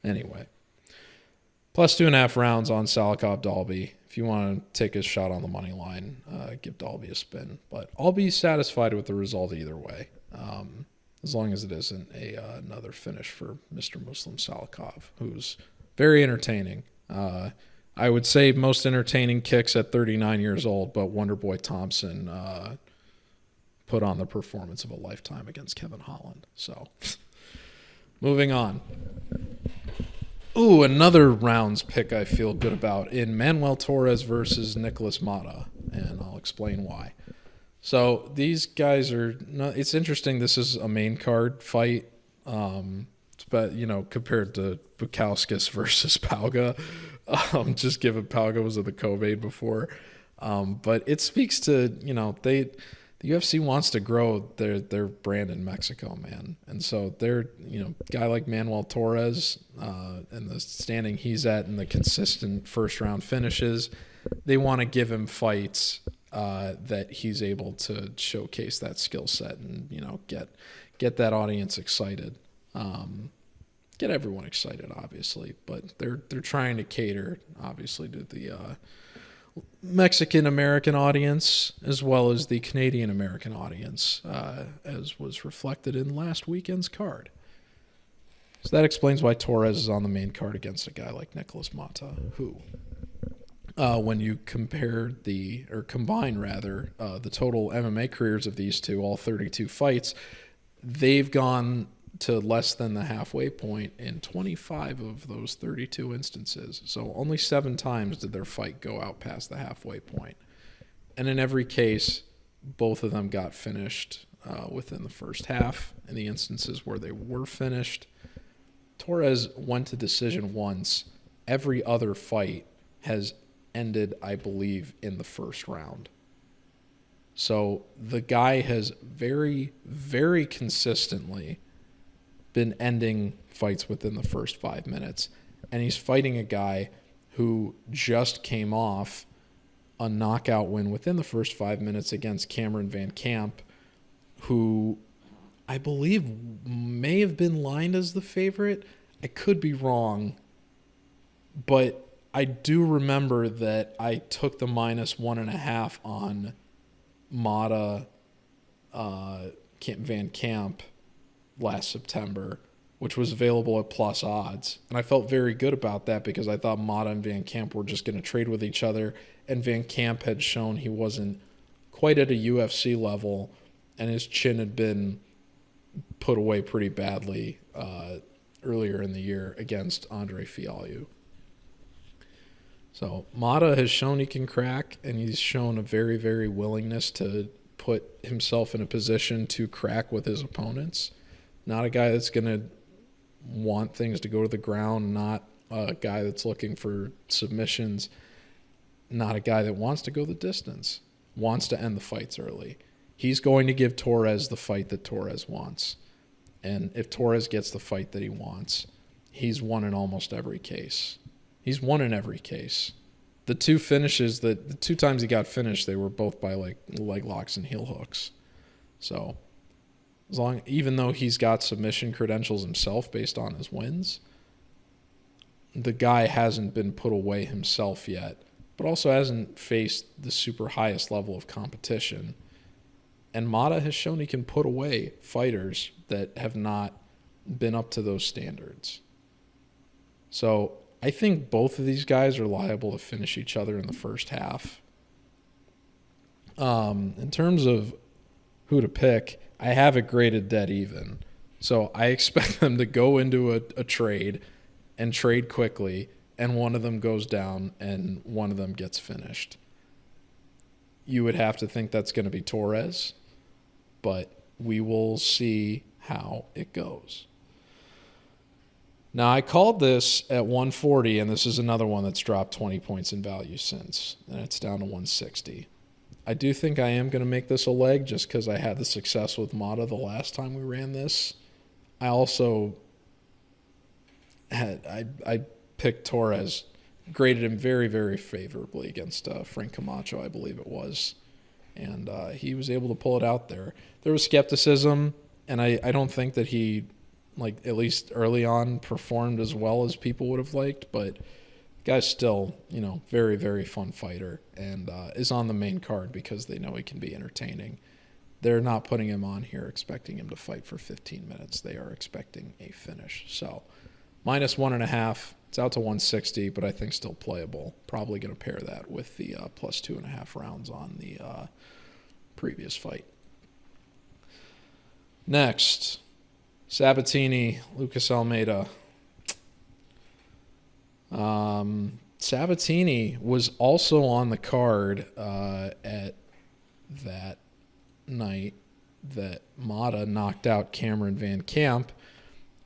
Anyway, plus 2.5 rounds on Salikov Dalby. If you want to take a shot on the money line, give Dalby a spin. But I'll be satisfied with the result either way, as long as it isn't another finish for Mr. Muslim Salikov, who's very entertaining. I would say most entertaining kicks at 39 years old, but Wonderboy Thompson put on the performance of a lifetime against Kevin Holland. So, moving on. Ooh, another rounds pick I feel good about in Manuel Torres versus Nicholas Mata, and I'll explain why. So these guys are. It's interesting. This is a main card fight, but compared to Bukowskis versus Pauga, just given Pauga was at the Kobe before, but it speaks to the UFC wants to grow their brand in Mexico, man, and so they're guy like Manuel Torres and the standing he's at and the consistent first round finishes, they want to give him fights that he's able to showcase that skill set and get that audience excited, get everyone excited, obviously, but they're trying to cater obviously to the Mexican American audience as well as the Canadian American audience, as was reflected in last weekend's card. So that explains why Torres is on the main card against a guy like Nicholas Mata, who, when you combine the total MMA careers of these two, all 32 fights, they've gone to less than the halfway point in 25 of those 32 instances. So only 7 times did their fight go out past the halfway point. And in every case, both of them got finished within the first half. In the instances where they were finished, Torres went to decision once. Every other fight has ended, I believe, in the first round. So the guy has very, very consistently been ending fights within the first 5 minutes. And he's fighting a guy who just came off a knockout win within the first 5 minutes against Cameron Van Camp, who I believe may have been lined as the favorite. I could be wrong, but I do remember that I took the -1.5 on Mata Van Camp last September, which was available at plus odds. And I felt very good about that because I thought Mata and Van Camp were just going to trade with each other. And Van Camp had shown he wasn't quite at a UFC level, and his chin had been put away pretty badly earlier in the year against Andre Fialho. So Mata has shown he can crack, and he's shown a very, very willingness to put himself in a position to crack with his opponents. Not a guy that's going to want things to go to the ground, not a guy that's looking for submissions, not a guy that wants to go the distance, wants to end the fights early. He's going to give Torres the fight that Torres wants. And if Torres gets the fight that he wants, he's won in almost every case. He's won in every case. The 2 finishes, the 2 times he got finished, they were both by like leg locks and heel hooks. So even though he's got submission credentials himself based on his wins, the guy hasn't been put away himself yet, but also hasn't faced the super highest level of competition. And Mata has shown he can put away fighters that have not been up to those standards. So I think both of these guys are liable to finish each other in the first half. In terms of who to pick, I have it graded dead even. So I expect them to go into a trade and trade quickly, and one of them goes down and one of them gets finished. You would have to think that's going to be Torres, but we will see how it goes. Now, I called this at 140, and this is another one that's dropped 20 points in value since, and it's down to 160. I do think I am going to make this a leg just because I had the success with Mata the last time we ran this. I also I picked Torres, graded him very, very favorably against Frank Camacho, I believe it was, and he was able to pull it out there. There was skepticism, and I don't think that he, at least early on, performed as well as people would have liked, but guy's still, very, very fun fighter and is on the main card because they know he can be entertaining. They're not putting him on here expecting him to fight for 15 minutes. They are expecting a finish. So -1.5, It's out to 160, but I think still playable. Probably going to pair that with the plus 2.5 rounds on the previous fight. Next, Sabatini, Lucas Almeida. Sabatini was also on the card at that night that Mata knocked out Cameron Van Camp,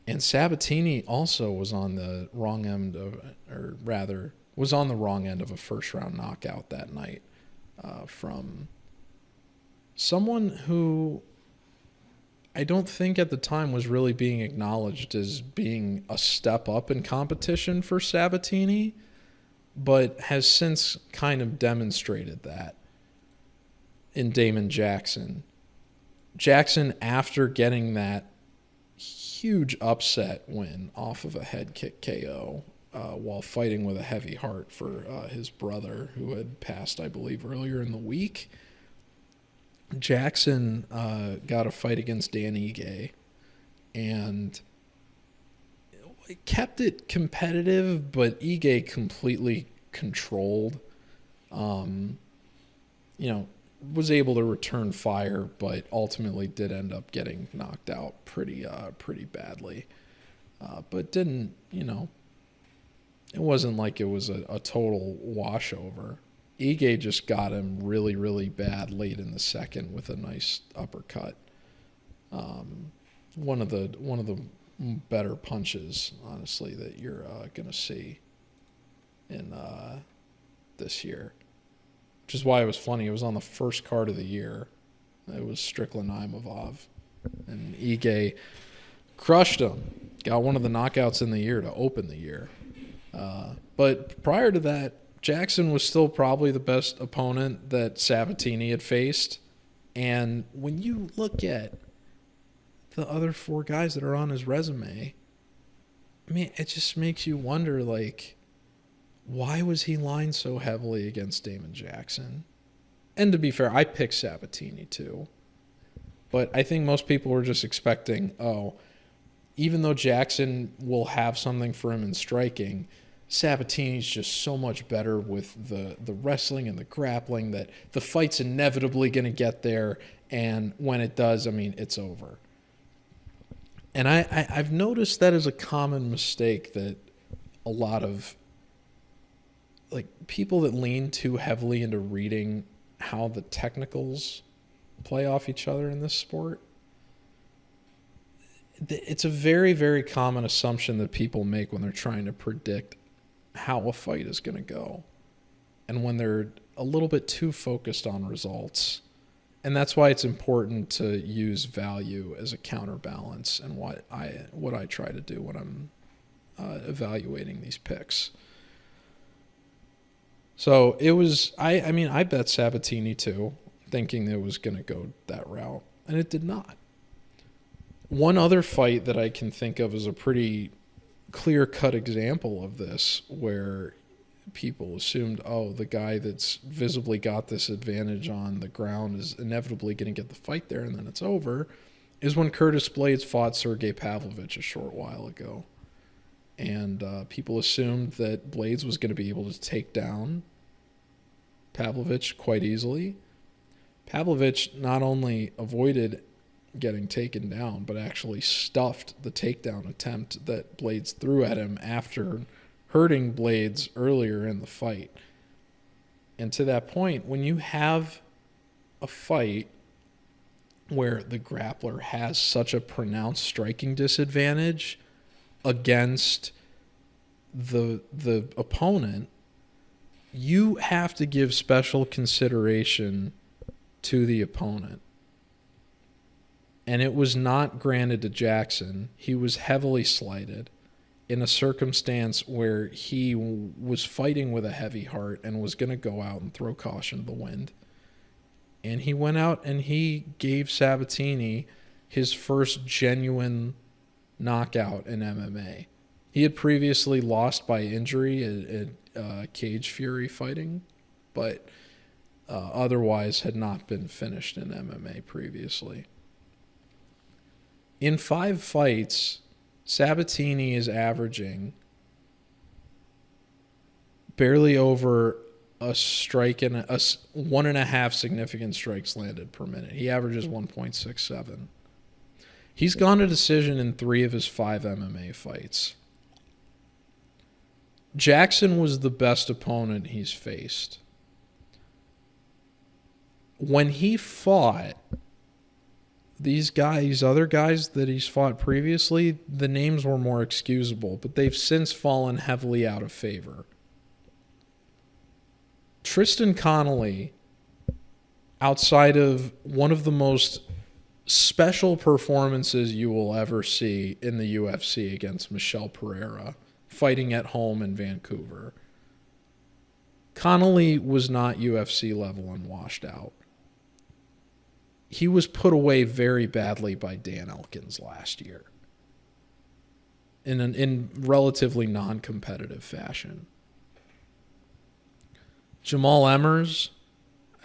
and Sabatini also was on the wrong end of, or rather, was on the wrong end of a first-round knockout that night from someone who I don't think at the time was really being acknowledged as being a step up in competition for Sabatini, but has since kind of demonstrated that in Damon Jackson. Jackson, after getting that huge upset win off of a head kick KO while fighting with a heavy heart for his brother who had passed, I believe, earlier in the week, Jackson got a fight against Dan Ige and kept it competitive, but Ige completely controlled. Was able to return fire, but ultimately did end up getting knocked out pretty badly. But didn't, it wasn't like it was a total washover. Ige just got him really, really bad late in the second with a nice uppercut. One of the better punches, honestly, that you're going to see in this year. Which is why it was funny. It was on the first card of the year. It was Strickland Imavov. And Ige crushed him. Got one of the knockouts in the year to open the year. But prior to that, Jackson was still probably the best opponent that Sabatini had faced. And when you look at the other four guys that are on his resume, I mean, it just makes you wonder, like, why was he lined so heavily against Damon Jackson? And to be fair, I picked Sabatini too. But I think most people were just expecting, even though Jackson will have something for him in striking, Sabatini's just so much better with the wrestling and the grappling that the fight's inevitably going to get there. And when it does, I mean, it's over. And I've noticed that is a common mistake that a lot of people that lean too heavily into reading how the technicals play off each other in this sport. It's a very, very common assumption that people make when they're trying to predict how a fight is going to go. And when they're a little bit too focused on results. And that's why it's important to use value as a counterbalance and what I try to do when I'm evaluating these picks. So it was, I bet Sabatini too, thinking it was going to go that route, and it did not. One other fight that I can think of as a pretty clear-cut example of this, where people assumed, the guy that's visibly got this advantage on the ground is inevitably going to get the fight there, and then it's over, is when Curtis Blaydes fought Sergey Pavlovich a short while ago. And people assumed that Blaydes was going to be able to take down Pavlovich quite easily. Pavlovich not only avoided getting taken down, but actually stuffed the takedown attempt that Blaydes threw at him after hurting Blaydes earlier in the fight. And to that point, when you have a fight where the grappler has such a pronounced striking disadvantage against the opponent, you have to give special consideration to the opponent. And it was not granted to Jackson. He was heavily slighted in a circumstance where he was fighting with a heavy heart and was going to go out and throw caution to the wind. And he went out and he gave Sabatini his first genuine knockout in MMA. He had previously lost by injury at Cage Fury fighting, but otherwise had not been finished in MMA previously. In 5 fights, Sabatini is averaging barely over a strike and 1.5 significant strikes landed per minute. He averages 1.67. He's gone to decision in 3 of his 5 MMA fights. Jackson was the best opponent he's faced. When he fought these other guys that he's fought previously, the names were more excusable, but they've since fallen heavily out of favor. Tristan Connolly, outside of one of the most special performances you will ever see in the UFC against Michel Pereira, fighting at home in Vancouver, Connolly was not UFC level and washed out. He was put away very badly by Dan Elkins last year in relatively non-competitive fashion. Jamal Emmers,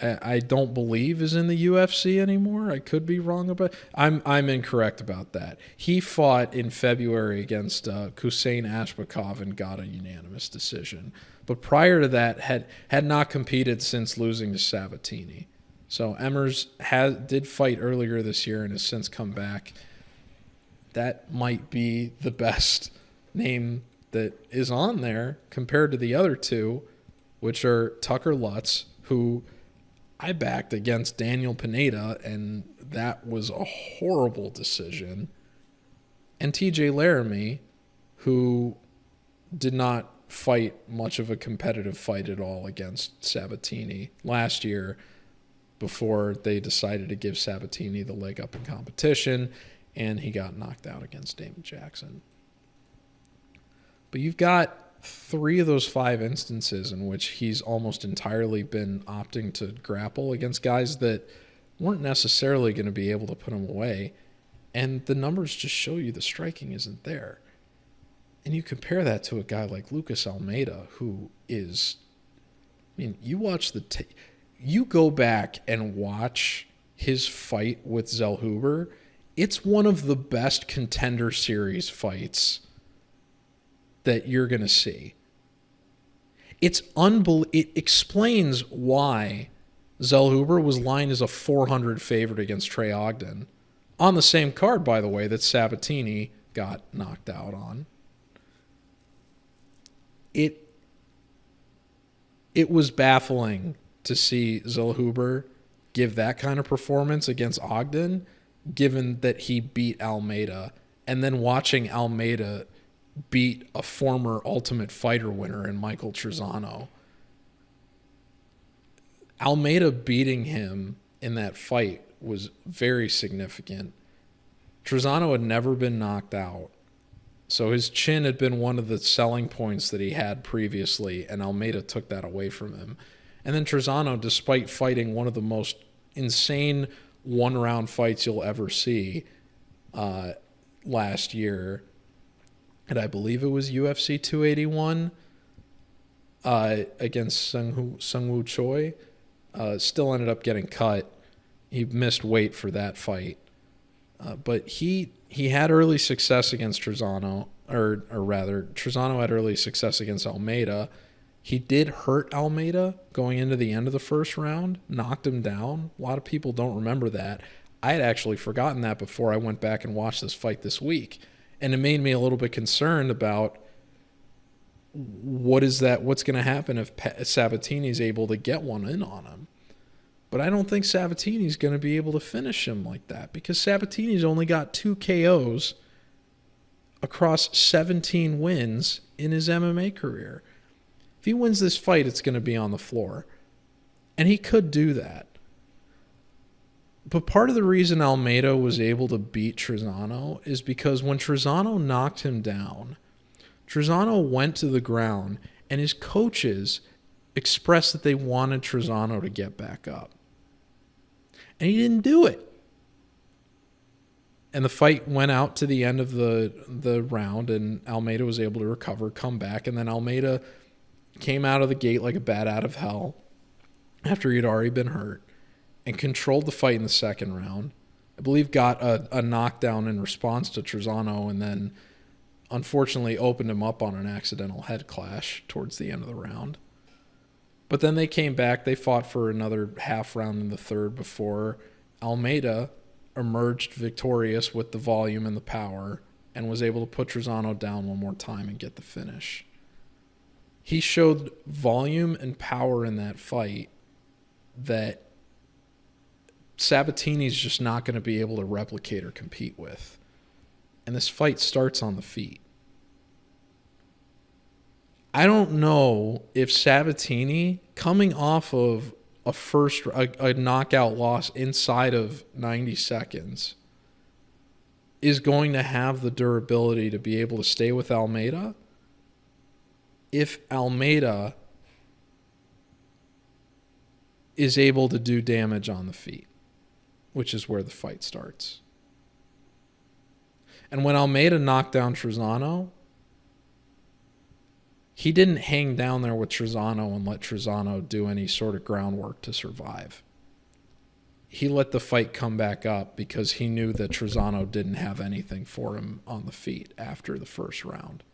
I don't believe is in the UFC anymore. I could be wrong about. I'm incorrect about that. He fought in February against Hussein Ashbakov and got a unanimous decision. But prior to that, had not competed since losing to Sabatini. So Emmers did fight earlier this year and has since come back. That might be the best name that is on there compared to the other two, which are Tucker Lutz, who I backed against Daniel Pineda, and that was a horrible decision, and TJ Laramie, who did not fight much of a competitive fight at all against Sabatini last year before they decided to give Sabatini the leg up in competition, and he got knocked out against Damon Jackson. But you've got 3 of those 5 instances in which he's almost entirely been opting to grapple against guys that weren't necessarily going to be able to put him away, and the numbers just show you the striking isn't there. And you compare that to a guy like Lucas Almeida, who is, I mean, you go back and watch his fight with Zellhuber, it's one of the best Contender Series fights that you're going to see. It explains why Zellhuber was lined as a 400 favorite against Trey Ogden on the same card, by the way, that Sabatini got knocked out on. It was baffling to see Zellhuber give that kind of performance against Ogden, given that he beat Almeida, and then watching Almeida beat a former Ultimate Fighter winner in Michael Trezano. Almeida beating him in that fight was very significant. Trezano had never been knocked out, so his chin had been one of the selling points that he had previously, and Almeida took that away from him. And then Trezano, despite fighting one of the most insane one-round fights you'll ever see last year, and I believe it was UFC 281 against Sungwoo Choi, still ended up getting cut. He missed weight for that fight. But he had early success against Trezano, or rather, Trezano had early success against Almeida. He did hurt Almeida going into the end of the first round, knocked him down. A lot of people don't remember that. I had actually forgotten that before I went back and watched this fight this week. And it made me a little bit concerned about what's going to happen if Sabatini's able to get one in on him. But I don't think Sabatini's going to be able to finish him like that, because Sabatini's only got 2 KOs across 17 wins in his MMA career. If he wins this fight, it's going to be on the floor. And he could do that. But part of the reason Almeida was able to beat Trezano is because when Trezano knocked him down, Trezano went to the ground and his coaches expressed that they wanted Trezano to get back up. And he didn't do it. And the fight went out to the end of the round, and Almeida was able to recover, come back, and then Almeida came out of the gate like a bat out of hell after he had already been hurt and controlled the fight in the second round. I believe got a knockdown in response to Trezano, and then unfortunately opened him up on an accidental head clash towards the end of the round. But then they came back. They fought for another half round in the third before Almeida emerged victorious with the volume and the power and was able to put Trezano down one more time and get the finish. He showed volume and power in that fight that Sabatini's just not going to be able to replicate or compete with. And this fight starts on the feet. I don't know if Sabatini, coming off of a knockout loss inside of 90 seconds, is going to have the durability to be able to stay with Almeida if Almeida is able to do damage on the feet, which is where the fight starts. And when Almeida knocked down Trezano, he didn't hang down there with Trezano and let Trezano do any sort of groundwork to survive. He let the fight come back up because he knew that Trezano didn't have anything for him on the feet after the first round.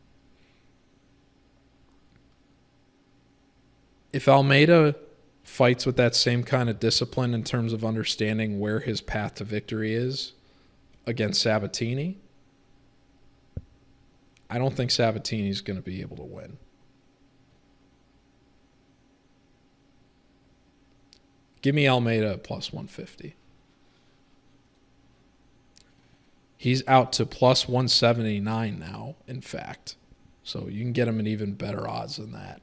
If Almeida fights with that same kind of discipline in terms of understanding where his path to victory is against Sabatini, I don't think Sabatini's going to be able to win. Give me Almeida at plus 150. He's out to plus 179 now, in fact. So you can get him at even better odds than that.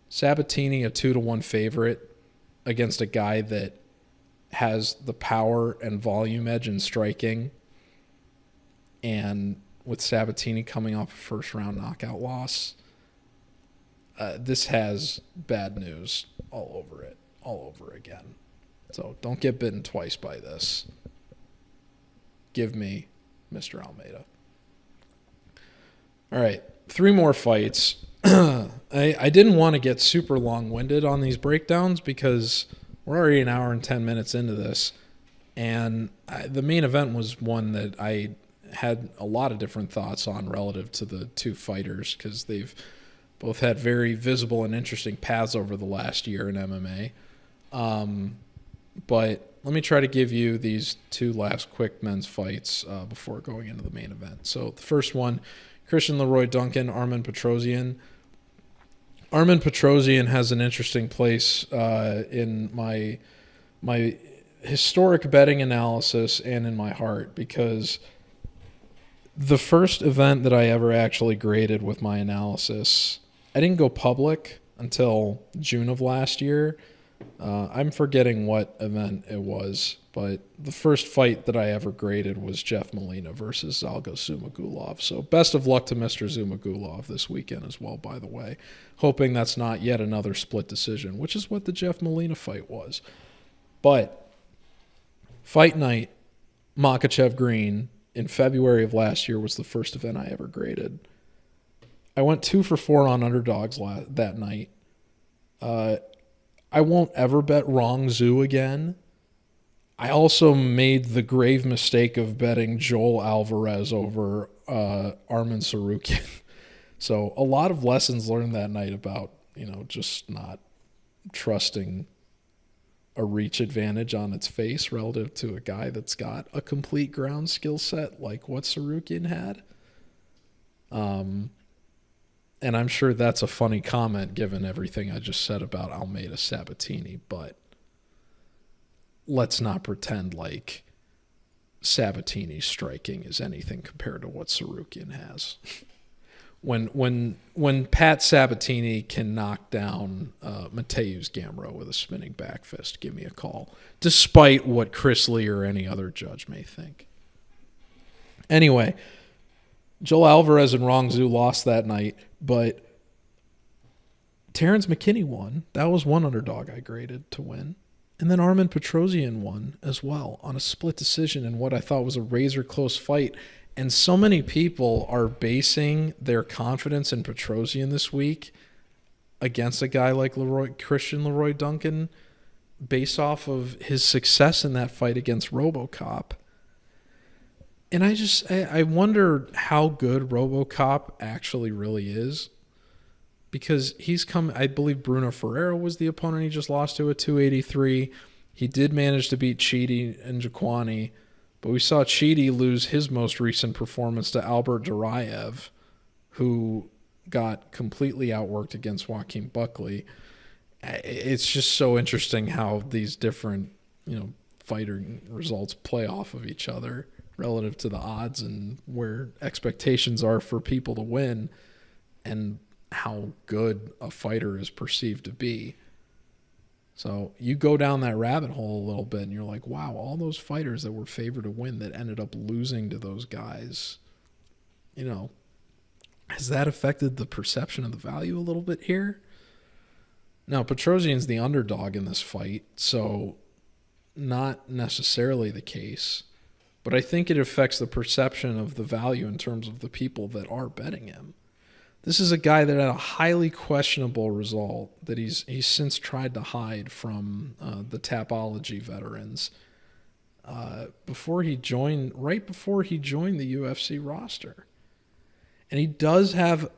Sabatini, a 2-1 favorite against a guy that has the power and volume edge in striking. And with Sabatini coming off a first-round knockout loss, this has bad news all over again. So don't get bitten twice by this. Give me Mr. Almeida. All right, 3 more fights. I didn't want to get super long-winded on these breakdowns because we're already an hour and 10 minutes into this. And the main event was one that I had a lot of different thoughts on relative to the two fighters because they've both had very visible and interesting paths over the last year in MMA. But let me try to give you these 2 last quick men's fights before going into the main event. So the first one, Christian Leroy Duncan, Armen Petrosyan. Armen Petrosyan has an interesting place in my historic betting analysis and in my heart because the first event that I ever actually graded with my analysis, I didn't go public until June of last year. I'm forgetting what event it was, but the first fight that I ever graded was Jeff Molina versus Zalgo Zumagulov. So best of luck to Mr. Zumagulov this weekend as well, by the way. Hoping that's not yet another split decision, which is what the Jeff Molina fight was. But fight night, Makhachev Green, in February of last year was the first event I ever graded. I went 2 for 4 on underdogs that night. I won't ever bet wrong Zoo again. I also made the grave mistake of betting Joel Alvarez over Arman Tsarukyan. So a lot of lessons learned that night about, just not trusting a reach advantage on its face relative to a guy that's got a complete ground skill set like what Tsarukyan had. And I'm sure that's a funny comment given everything I just said about Almeida Sabatini, but let's not pretend like Sabatini's striking is anything compared to what Tsarukyan has. When Pat Sabatini can knock down Mateusz Gamrot with a spinning back fist, give me a call, despite what Chris Lee or any other judge may think. Anyway, Joel Alvarez and Rong Zhu lost that night, but Terrence McKinney won. That was one underdog I graded to win. And then Armen Petrosyan won as well on a split decision in what I thought was a razor-close fight. And so many people are basing their confidence in Petrosyan this week against a guy like Christian Leroy Duncan based off of his success in that fight against RoboCop. And I wonder how good RoboCop actually really is, because he's come, I believe Bruno Ferreira was the opponent he just lost to at 283. He did manage to beat Chidi and Jaquani, but we saw Chidi lose his most recent performance to Albert Duraev, who got completely outworked against Joaquin Buckley. It's just so interesting how these different, fighter results play off of each other relative to the odds and where expectations are for people to win and how good a fighter is perceived to be. So you go down that rabbit hole a little bit and you're like, wow, all those fighters that were favored to win that ended up losing to those guys, has that affected the perception of the value a little bit here? Now, Petrosian's the underdog in this fight, so not necessarily the case. But I think it affects the perception of the value in terms of the people that are betting him. This is a guy that had a highly questionable result that he's since tried to hide from the Tapology veterans right before he joined the UFC roster. And he does have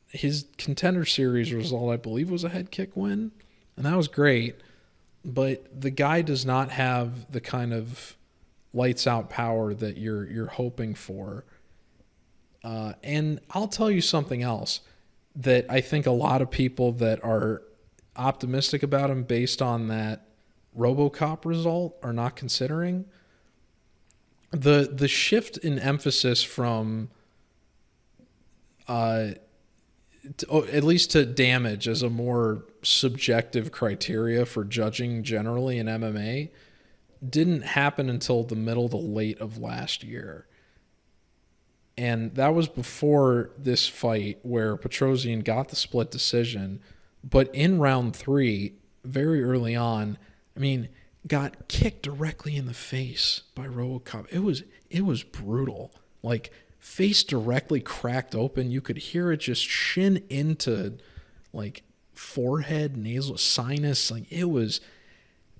his Contender Series result, I believe, was a head kick win, and that was great. But the guy does not have the kind of lights out power that you're hoping for. And I'll tell you something else that I think a lot of people that are optimistic about him based on that RoboCop result are not considering. The shift in emphasis from at least to damage as a more subjective criteria for judging generally in MMA didn't happen until the middle to late of last year. And that was before this fight where Petrosian got the split decision. But in round 3, very early on, got kicked directly in the face by RoboCop. It was brutal. Like, face directly cracked open. You could hear it just shin into, like, forehead, nasal, sinus. Like, it was...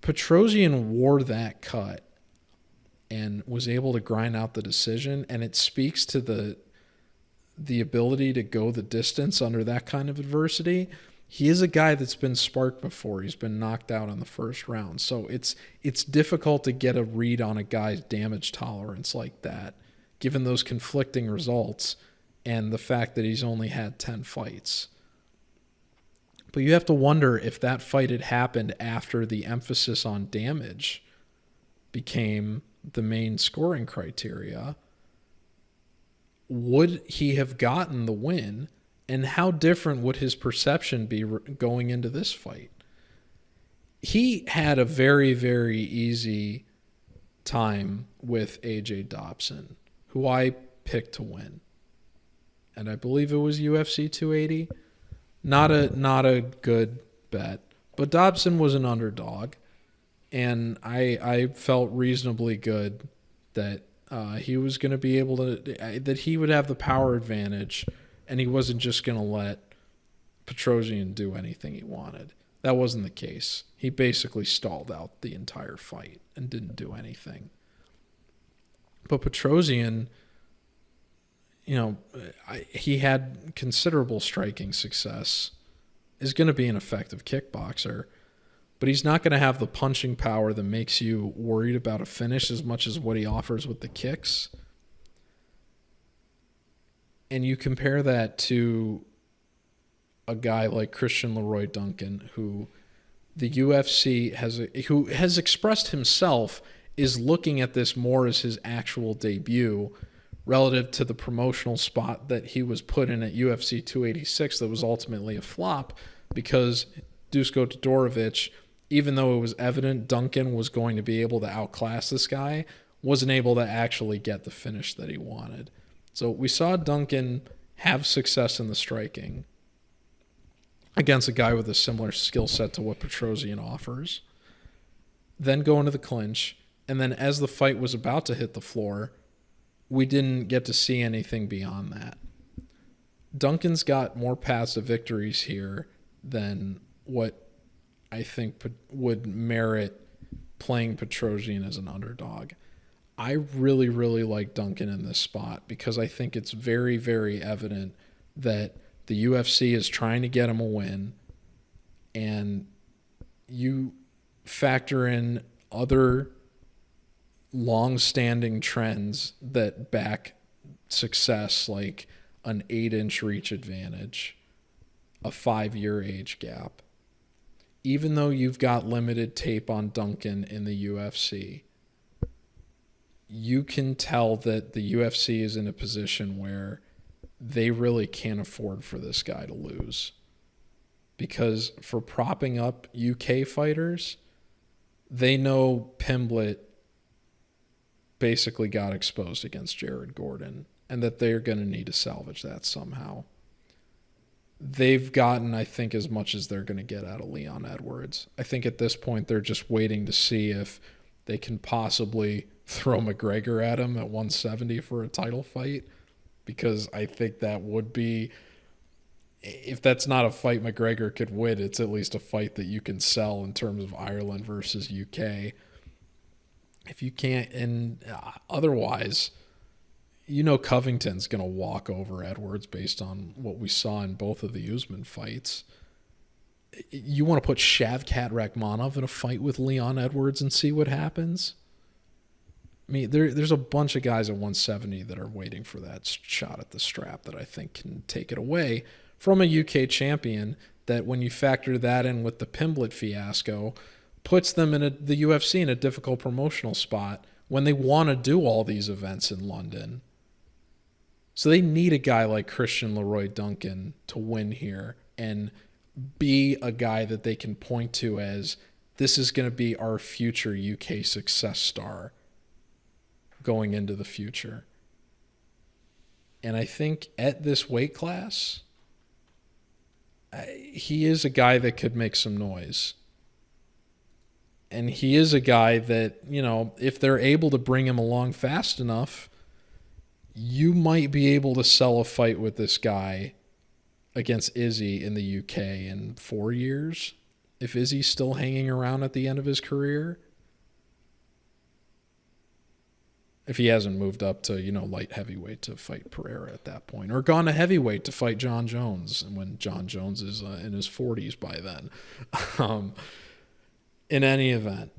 Petrosian wore that cut and was able to grind out the decision, and it speaks to the ability to go the distance under that kind of adversity. He is a guy that's been sparked before. He's been knocked out in the first round, so it's difficult to get a read on a guy's damage tolerance like that, given those conflicting results and the fact that he's only had 10 fights. But you have to wonder if that fight had happened after the emphasis on damage became the main scoring criteria. Would he have gotten the win? And how different would his perception be going into this fight? He had a very, very easy time with AJ Dobson, who I picked to win. And I believe it was UFC 280. Not a good bet, but Dobson was an underdog, and I felt reasonably good that he was going to be able to, that he would have the power advantage, and he wasn't just going to let Petrosian do anything he wanted. That wasn't the case. He basically stalled out the entire fight and didn't do anything. But Petrosian, he had considerable striking success, is going to be an effective kickboxer, but he's not going to have the punching power that makes you worried about a finish as much as what he offers with the kicks. And you compare that to a guy like Christian Leroy Duncan, who the UFC who has expressed himself is looking at this more as his actual debut relative to the promotional spot that he was put in at UFC 286 that was ultimately a flop because Dusko Todorovic, even though it was evident Duncan was going to be able to outclass this guy, wasn't able to actually get the finish that he wanted. So we saw Duncan have success in the striking against a guy with a similar skill set to what Petrosian offers, then go into the clinch, and then as the fight was about to hit the floor, we didn't get to see anything beyond that. Duncan's got more paths to victories here than what I think would merit playing Petrosian as an underdog. I really, really like Duncan in this spot because I think it's very, very evident that The UFC is trying to get him a win, and you factor in other long-standing trends that back success, like an 8-inch reach advantage, a 5-year age gap. Even though you've got limited tape on Duncan in the UFC, you can tell that the UFC is in a position where they really can't afford for this guy to lose. Because for propping up UK fighters, they know Pimblett basically got exposed against Jared Gordon, and that they're going to need to salvage that somehow. They've gotten, I think, as much as they're going to get out of Leon Edwards. I think at this point they're just waiting to see if they can possibly throw McGregor at him at 170 for a title fight, because I think that would be, if that's not a fight McGregor could win, it's at least a fight that you can sell in terms of Ireland versus UK. If you can't, and otherwise, you know Covington's going to walk over Edwards based on what we saw in both of the Usman fights. You want to put Shavkat Rakhmonov in a fight with Leon Edwards and see what happens? I mean, there's a bunch of guys at 170 that are waiting for that shot at the strap that I think can take it away from a UK champion that, when you factor that in with the Pimblett fiasco, puts them in the UFC in a difficult promotional spot when they want to do all these events in London. So they need a guy like Christian Leroy Duncan to win here and be a guy that they can point to as, this is going to be our future UK success star going into the future. And I think at this weight class, he is a guy that could make some noise. And he is a guy that, you know, if they're able to bring him along fast enough, you might be able to sell a fight with this guy against Izzy in the UK in 4 years. If Izzy's still hanging around at the end of his career. If he hasn't moved up to, you know, light heavyweight to fight Pereira at that point, or gone to heavyweight to fight John Jones, and when John Jones is in his 40s by then. In any event,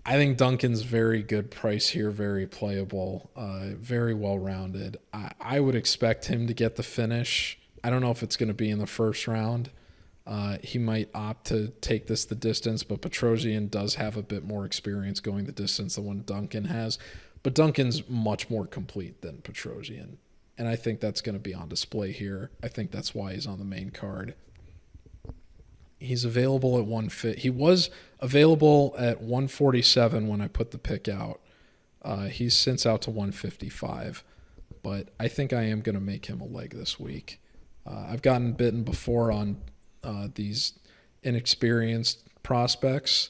I think Duncan's very good price here, very playable, very well-rounded. I would expect him to get the finish. I don't know if it's going to be in the first round. He might opt to take this the distance, but Petrosyan does have a bit more experience going the distance than what Duncan has. But Duncan's much more complete than Petrosyan, and I think that's going to be on display here. I think that's why he's on the main card. He's available at 150. He was available at 147 when I put the pick out. He's since out to 155, but I think I am going to make him a leg this week. I've gotten bitten before on these inexperienced prospects,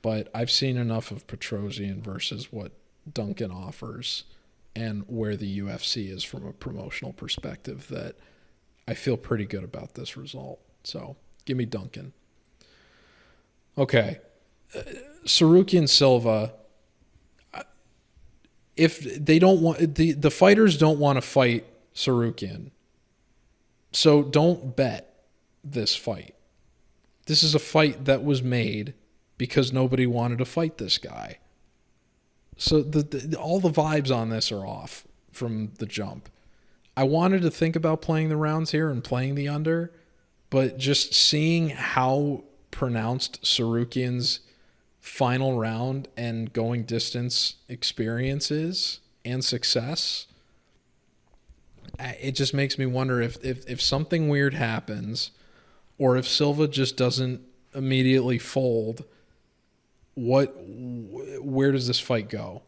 but I've seen enough of Petrosyan versus what Duncan offers and where the UFC is from a promotional perspective that I feel pretty good about this result. So give me Duncan. Okay. Sarukian Silva, if they don't want, the fighters don't want to fight Sarukian, so don't bet this fight. This is a fight that was made because nobody wanted to fight this guy. So all the vibes on this are off from the jump. I wanted to think about playing the rounds here and playing the under, but just seeing how pronounced Sarukian's final round and going distance experience is and success, it just makes me wonder if something weird happens, or if Silva just doesn't immediately fold, where does this fight go?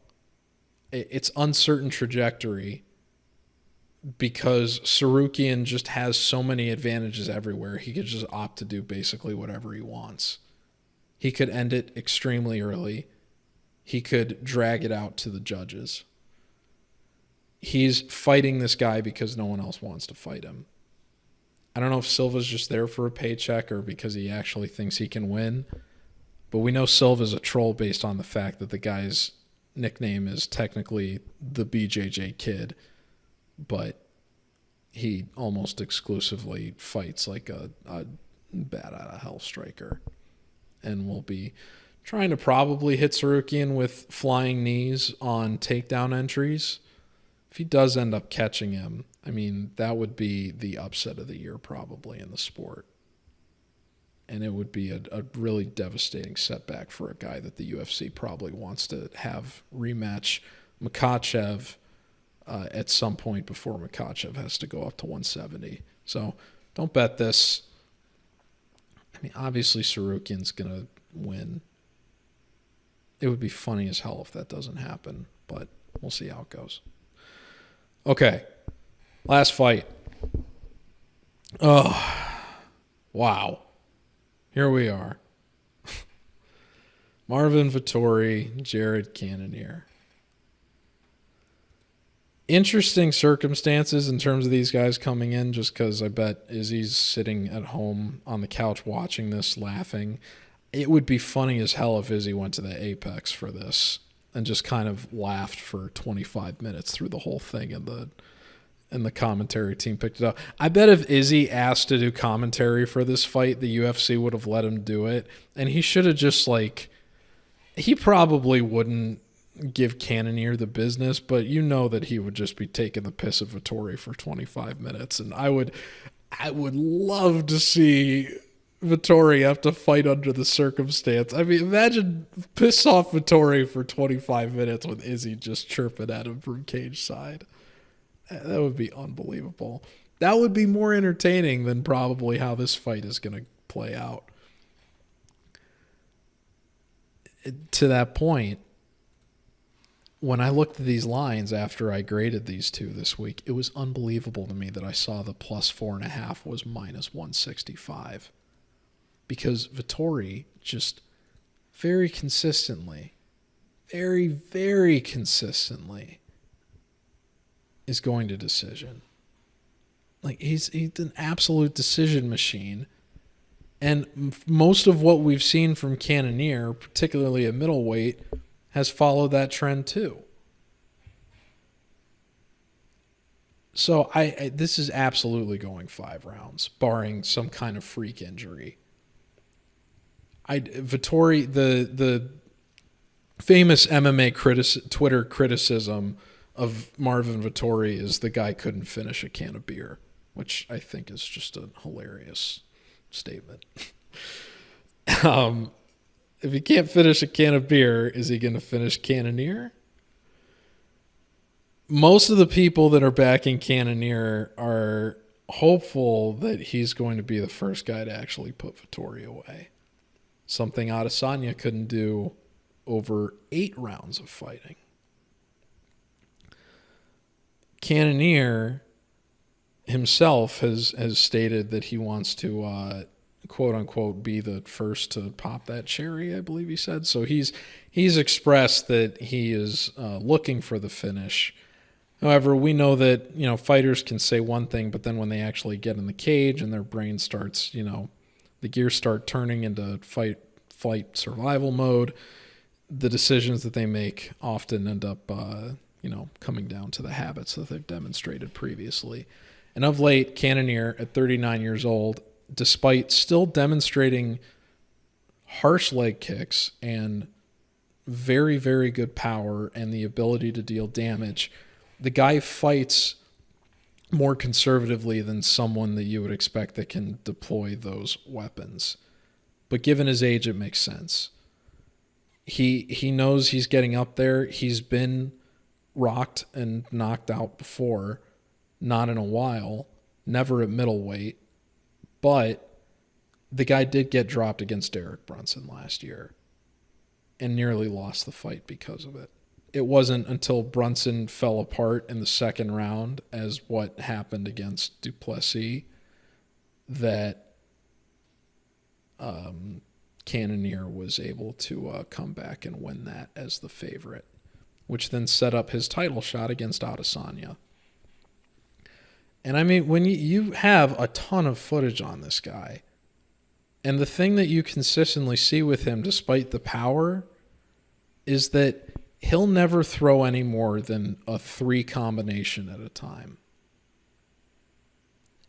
It's uncertain trajectory because Sarukian just has so many advantages everywhere. He could just opt to do basically whatever he wants. He could end it extremely early. He could drag it out to the judges. He's fighting this guy because no one else wants to fight him. I don't know if Silva's just there for a paycheck or because he actually thinks he can win. But we know Silva's a troll based on the fact that the guy's nickname is technically the BJJ Kid. But he almost exclusively fights like a bat out of hell striker, and will be trying to probably hit Sarukian with flying knees on takedown entries. If he does end up catching him, I mean, that would be the upset of the year probably in the sport. And it would be a really devastating setback for a guy that the UFC probably wants to have rematch Makhachev at some point before Makhachev has to go up to 170. So don't bet this. I mean, obviously Sarukian's going to win. It would be funny as hell if that doesn't happen, but we'll see how it goes. Okay, last fight. Oh, wow. Here we are. Marvin Vettori, Jared Cannonier. Interesting circumstances in terms of these guys coming in, just because I bet Izzy's sitting at home on the couch watching this, laughing. It would be funny as hell if Izzy went to the Apex for this and just kind of laughed for 25 minutes through the whole thing, and the commentary team picked it up. I bet if Izzy asked to do commentary for this fight, the UFC would have let him do it. And he should have just he probably wouldn't give Cannonier the business, but you know that he would just be taking the piss of Vettori for 25 minutes. And I would love to see Vettori have to fight under the circumstance. I mean, imagine piss off Vettori for 25 minutes with Izzy just chirping at him from cage side. That would be unbelievable. That would be more entertaining than probably how this fight is going to play out. To that point, when I looked at these lines after I graded these two this week, it was unbelievable to me that I saw the plus 4.5 was minus 165. Because Vettori just very consistently, very, very consistently is going to decision. He's an absolute decision machine. And most of what we've seen from Cannonier, particularly at middleweight, has followed that trend too. So this is absolutely going 5 rounds, barring some kind of freak injury. Vettori, the famous MMA Twitter criticism of Marvin Vettori is the guy couldn't finish a can of beer, which I think is just a hilarious statement. If he can't finish a can of beer, is he going to finish Cannonier? Most of the people that are backing Cannonier are hopeful that he's going to be the first guy to actually put Vettori away. Something Adesanya couldn't do over 8 rounds of fighting. Cannonier himself has stated that he wants to quote unquote be the first to pop that cherry, I believe he said. So he's expressed that he is looking for the finish. However, we know that fighters can say one thing, but then when they actually get in the cage and their brain starts, the gears start turning into flight survival mode, the decisions that they make often end up coming down to the habits that they've demonstrated previously. And of late, Cannonier, at 39 years old, despite still demonstrating harsh leg kicks and very, very good power and the ability to deal damage, the guy fights more conservatively than someone that you would expect that can deploy those weapons. But given his age, it makes sense. He knows he's getting up there. He's been rocked and knocked out before, not in a while, never at middleweight, but the guy did get dropped against Derek Brunson last year and nearly lost the fight because of it. It wasn't until Brunson fell apart in the second round, as what happened against Duplessis, that Cannonier was able to come back and win that as the favorite, which then set up his title shot against Adesanya. And I mean, when you have a ton of footage on this guy, and the thing that you consistently see with him, despite the power, is that he'll never throw any more than a 3 combination at a time.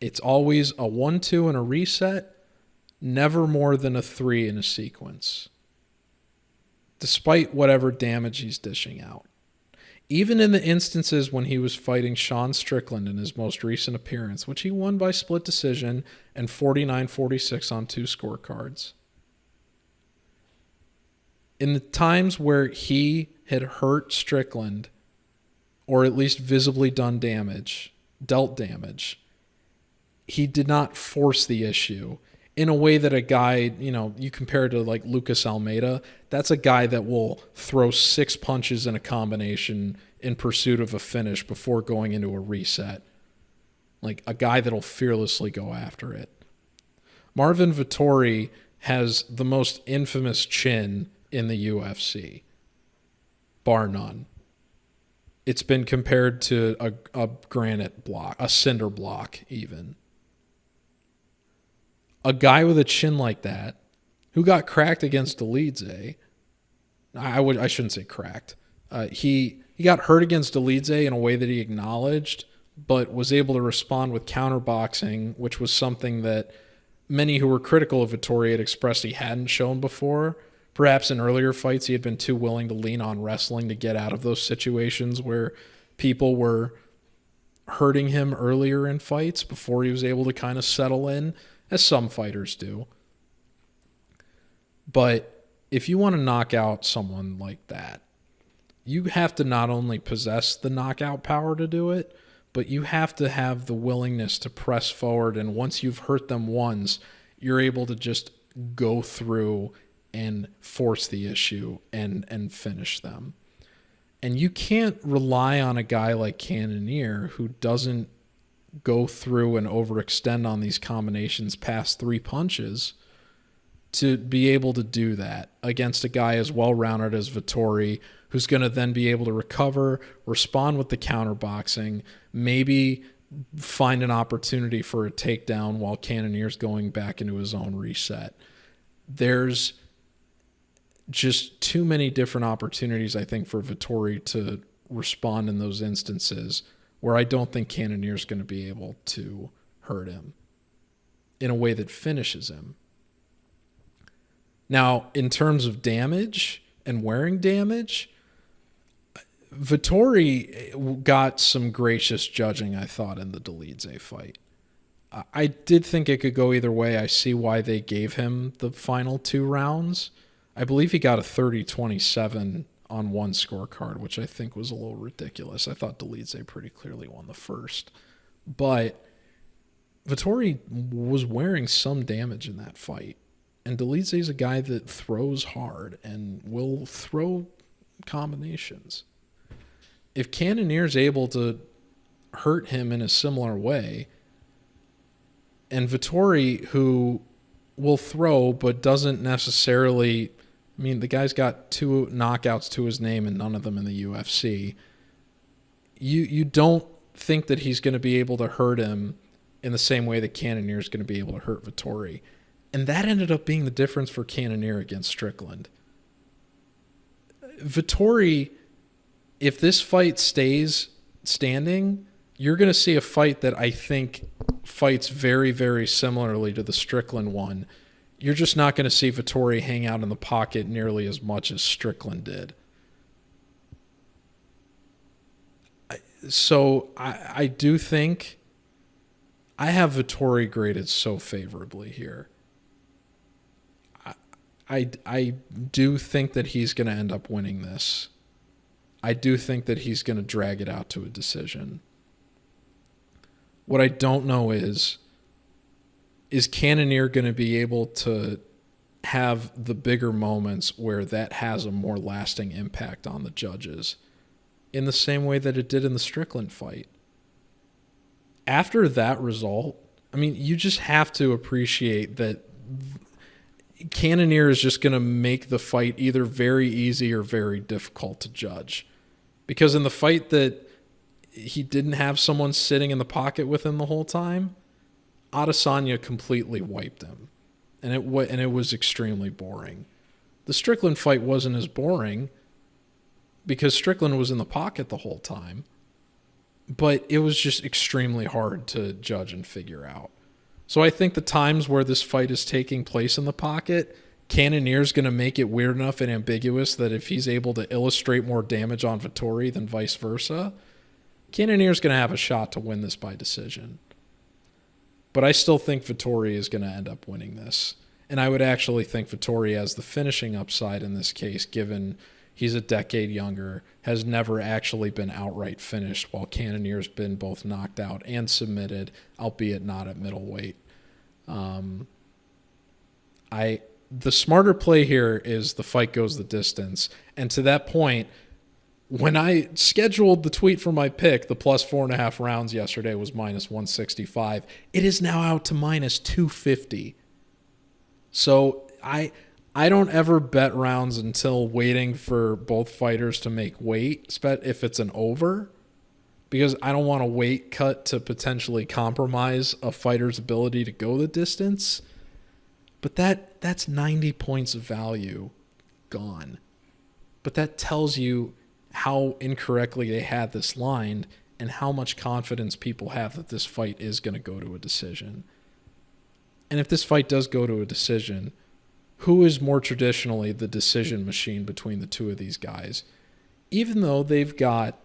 It's always a 1-2 and a reset, never more than a 3 in a sequence, despite whatever damage he's dishing out. Even in the instances when he was fighting Sean Strickland in his most recent appearance, which he won by split decision and 49-46 on 2 scorecards. In the times where he had hurt Strickland, or at least visibly dealt damage, he did not force the issue in a way that a guy, you compare to like Lucas Almeida, that's a guy that will throw 6 punches in a combination in pursuit of a finish before going into a reset. Like a guy that'll fearlessly go after it. Marvin Vettori has the most infamous chin in the UFC, bar none. It's been compared to a granite block, a cinder block even. A guy with a chin like that, who got cracked against Dolidze, I shouldn't say cracked. He got hurt against Dolidze in a way that he acknowledged, but was able to respond with counterboxing, which was something that many who were critical of Vettori had expressed he hadn't shown before. Perhaps in earlier fights he had been too willing to lean on wrestling to get out of those situations where people were hurting him earlier in fights before he was able to kind of settle in, as some fighters do. But if you want to knock out someone like that, you have to not only possess the knockout power to do it, but you have to have the willingness to press forward. And once you've hurt them once, you're able to just go through and force the issue and finish them. And you can't rely on a guy like Cannonier who doesn't go through and overextend on these combinations past 3 punches to be able to do that against a guy as well-rounded as Vettori, who's going to then be able to recover, respond with the counterboxing, maybe find an opportunity for a takedown while Cannonier's going back into his own reset. There's just too many different opportunities, I think, for Vettori to respond in those instances where I don't think Cannonier's going to be able to hurt him in a way that finishes him. Now, in terms of damage and wearing damage, Vettori got some gracious judging, I thought, in the Dolidze fight. I did think it could go either way. I see why they gave him the final 2 rounds. I believe he got a 30-27 on 1 scorecard, which I think was a little ridiculous. I thought Dolidze pretty clearly won the first. But Vettori was wearing some damage in that fight. And Dolidze is a guy that throws hard and will throw combinations. If Cannonier's able to hurt him in a similar way, and Vettori, who will throw but doesn't necessarily... I mean, the guy's got 2 knockouts to his name and none of them in the UFC. You don't think that he's going to be able to hurt him in the same way that Cannonier is going to be able to hurt Vettori. And that ended up being the difference for Cannonier against Strickland. Vettori, if this fight stays standing, you're going to see a fight that I think fights very, very similarly to the Strickland one. You're just not going to see Vettori hang out in the pocket nearly as much as Strickland did. So I do think I have Vettori graded so favorably here. I do think that he's going to end up winning this. I do think that he's going to drag it out to a decision. What I don't know is Cannonier going to be able to have the bigger moments where that has a more lasting impact on the judges in the same way that it did in the Strickland fight? After that result, I mean, you just have to appreciate that Cannonier is just going to make the fight either very easy or very difficult to judge. Because in the fight that he didn't have someone sitting in the pocket with him the whole time, Adesanya completely wiped him, and it was extremely boring. The Strickland fight wasn't as boring because Strickland was in the pocket the whole time, but it was just extremely hard to judge and figure out. So I think the times where this fight is taking place in the pocket, Cannonier's going to make it weird enough and ambiguous that if he's able to illustrate more damage on Vettori than vice versa, Cannonier's going to have a shot to win this by decision. But I still think Vettori is going to end up winning this. And I would actually think Vettori has the finishing upside in this case, given he's a decade younger, has never actually been outright finished, while Cannonier's been both knocked out and submitted, albeit not at middleweight. The smarter play here is the fight goes the distance. And to that point, when I scheduled the tweet for my pick, the plus 4.5 rounds yesterday was minus 165. It is now out to minus 250. So I don't ever bet rounds until waiting for both fighters to make weight, if it's an over, because I don't want a weight cut to potentially compromise a fighter's ability to go the distance. But that's 90 points of value gone. But that tells you how incorrectly they had this lined and how much confidence people have that this fight is going to go to a decision. And if this fight does go to a decision, who is more traditionally the decision machine between the two of these guys? Even though they've got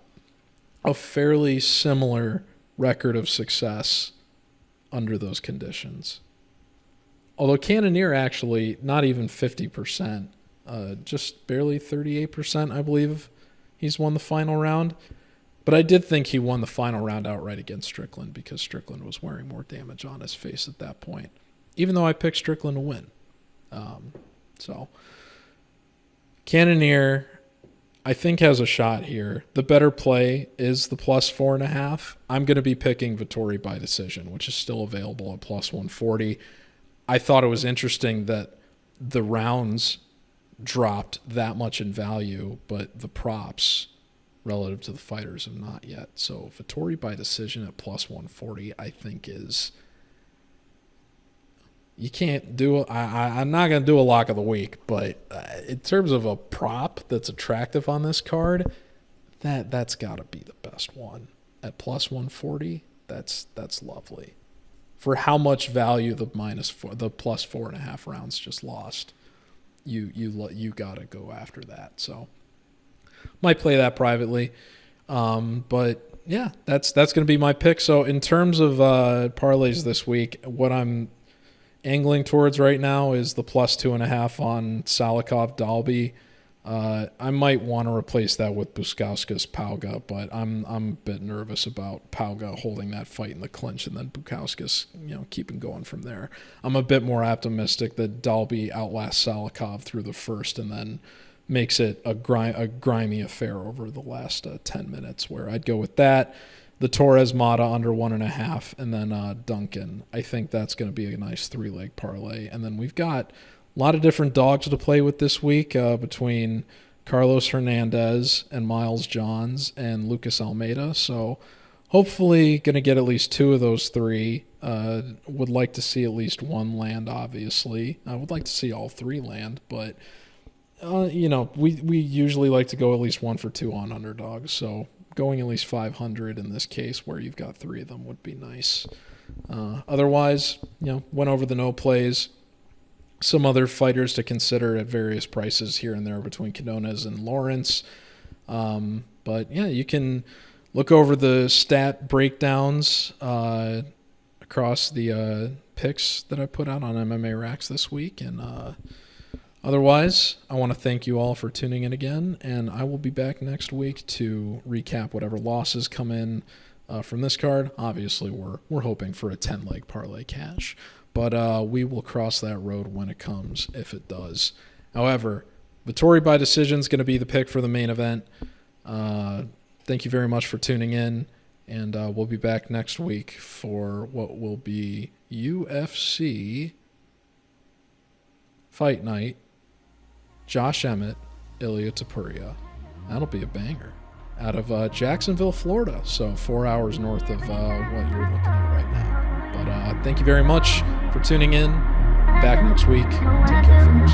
a fairly similar record of success under those conditions. Although Cannonier actually not even 50%, just barely 38%, I believe he's won the final round. But I did think he won the final round outright against Strickland because Strickland was wearing more damage on his face at that point, even though I picked Strickland to win. So Cannonier, I think, has a shot here. The better play is the plus 4.5. I'm going to be picking Vettori by decision, which is still available at plus 140. I thought it was interesting that the rounds dropped that much in value, but the props relative to the fighters have not yet. So Vettori by decision at plus 140, I think is... You can't do... I'm not going to do a lock of the week, but in terms of a prop that's attractive on this card, that's got to be the best one. At plus 140, that's lovely. For how much value the plus 4.5 rounds just lost, you got to go after that. So might play that privately, but yeah, that's going to be my pick. So in terms of parlays this week, what I'm angling towards right now is the plus 2.5 on Salikov Dalby. I might want to replace that with Bukauskas Pauga, but I'm a bit nervous about Pauga holding that fight in the clinch and then Bukauskas, keeping going from there. I'm a bit more optimistic that Dalby outlasts Salikov through the first and then makes it a grimy affair over the last 10 minutes, where I'd go with that. The Torres Mata under 1.5, and then Duncan. I think that's going to be a nice 3-leg parlay. And then we've got a lot of different dogs to play with this week between Carlos Hernandez and Miles Johns and Lucas Almeida. So hopefully going to get at least 2 of those 3. Would like to see at least 1 land, obviously. I would like to see all 3 land, but we usually like to go at least 1 for 2 on underdogs. So going at least 500 in this case where you've got 3 of them would be nice. Otherwise, went over the no plays. Some other fighters to consider at various prices here and there between Quinones and Lawrence. But yeah, you can look over the stat breakdowns across the picks that I put out on MMA Rax this week. And otherwise, I want to thank you all for tuning in again, and I will be back next week to recap whatever losses come in from this card. Obviously, we're hoping for a 10-leg parlay cash. But we will cross that road when it comes, if it does. However, Vettori by decision is going to be the pick for the main event. Thank you very much for tuning in, and we'll be back next week for what will be UFC Fight Night, Josh Emmett, Ilya Topuria. That'll be a banger. Out of Jacksonville, Florida, so 4 hours north of what you're looking at right now. But thank you very much for tuning in. Back next week. Take care, folks.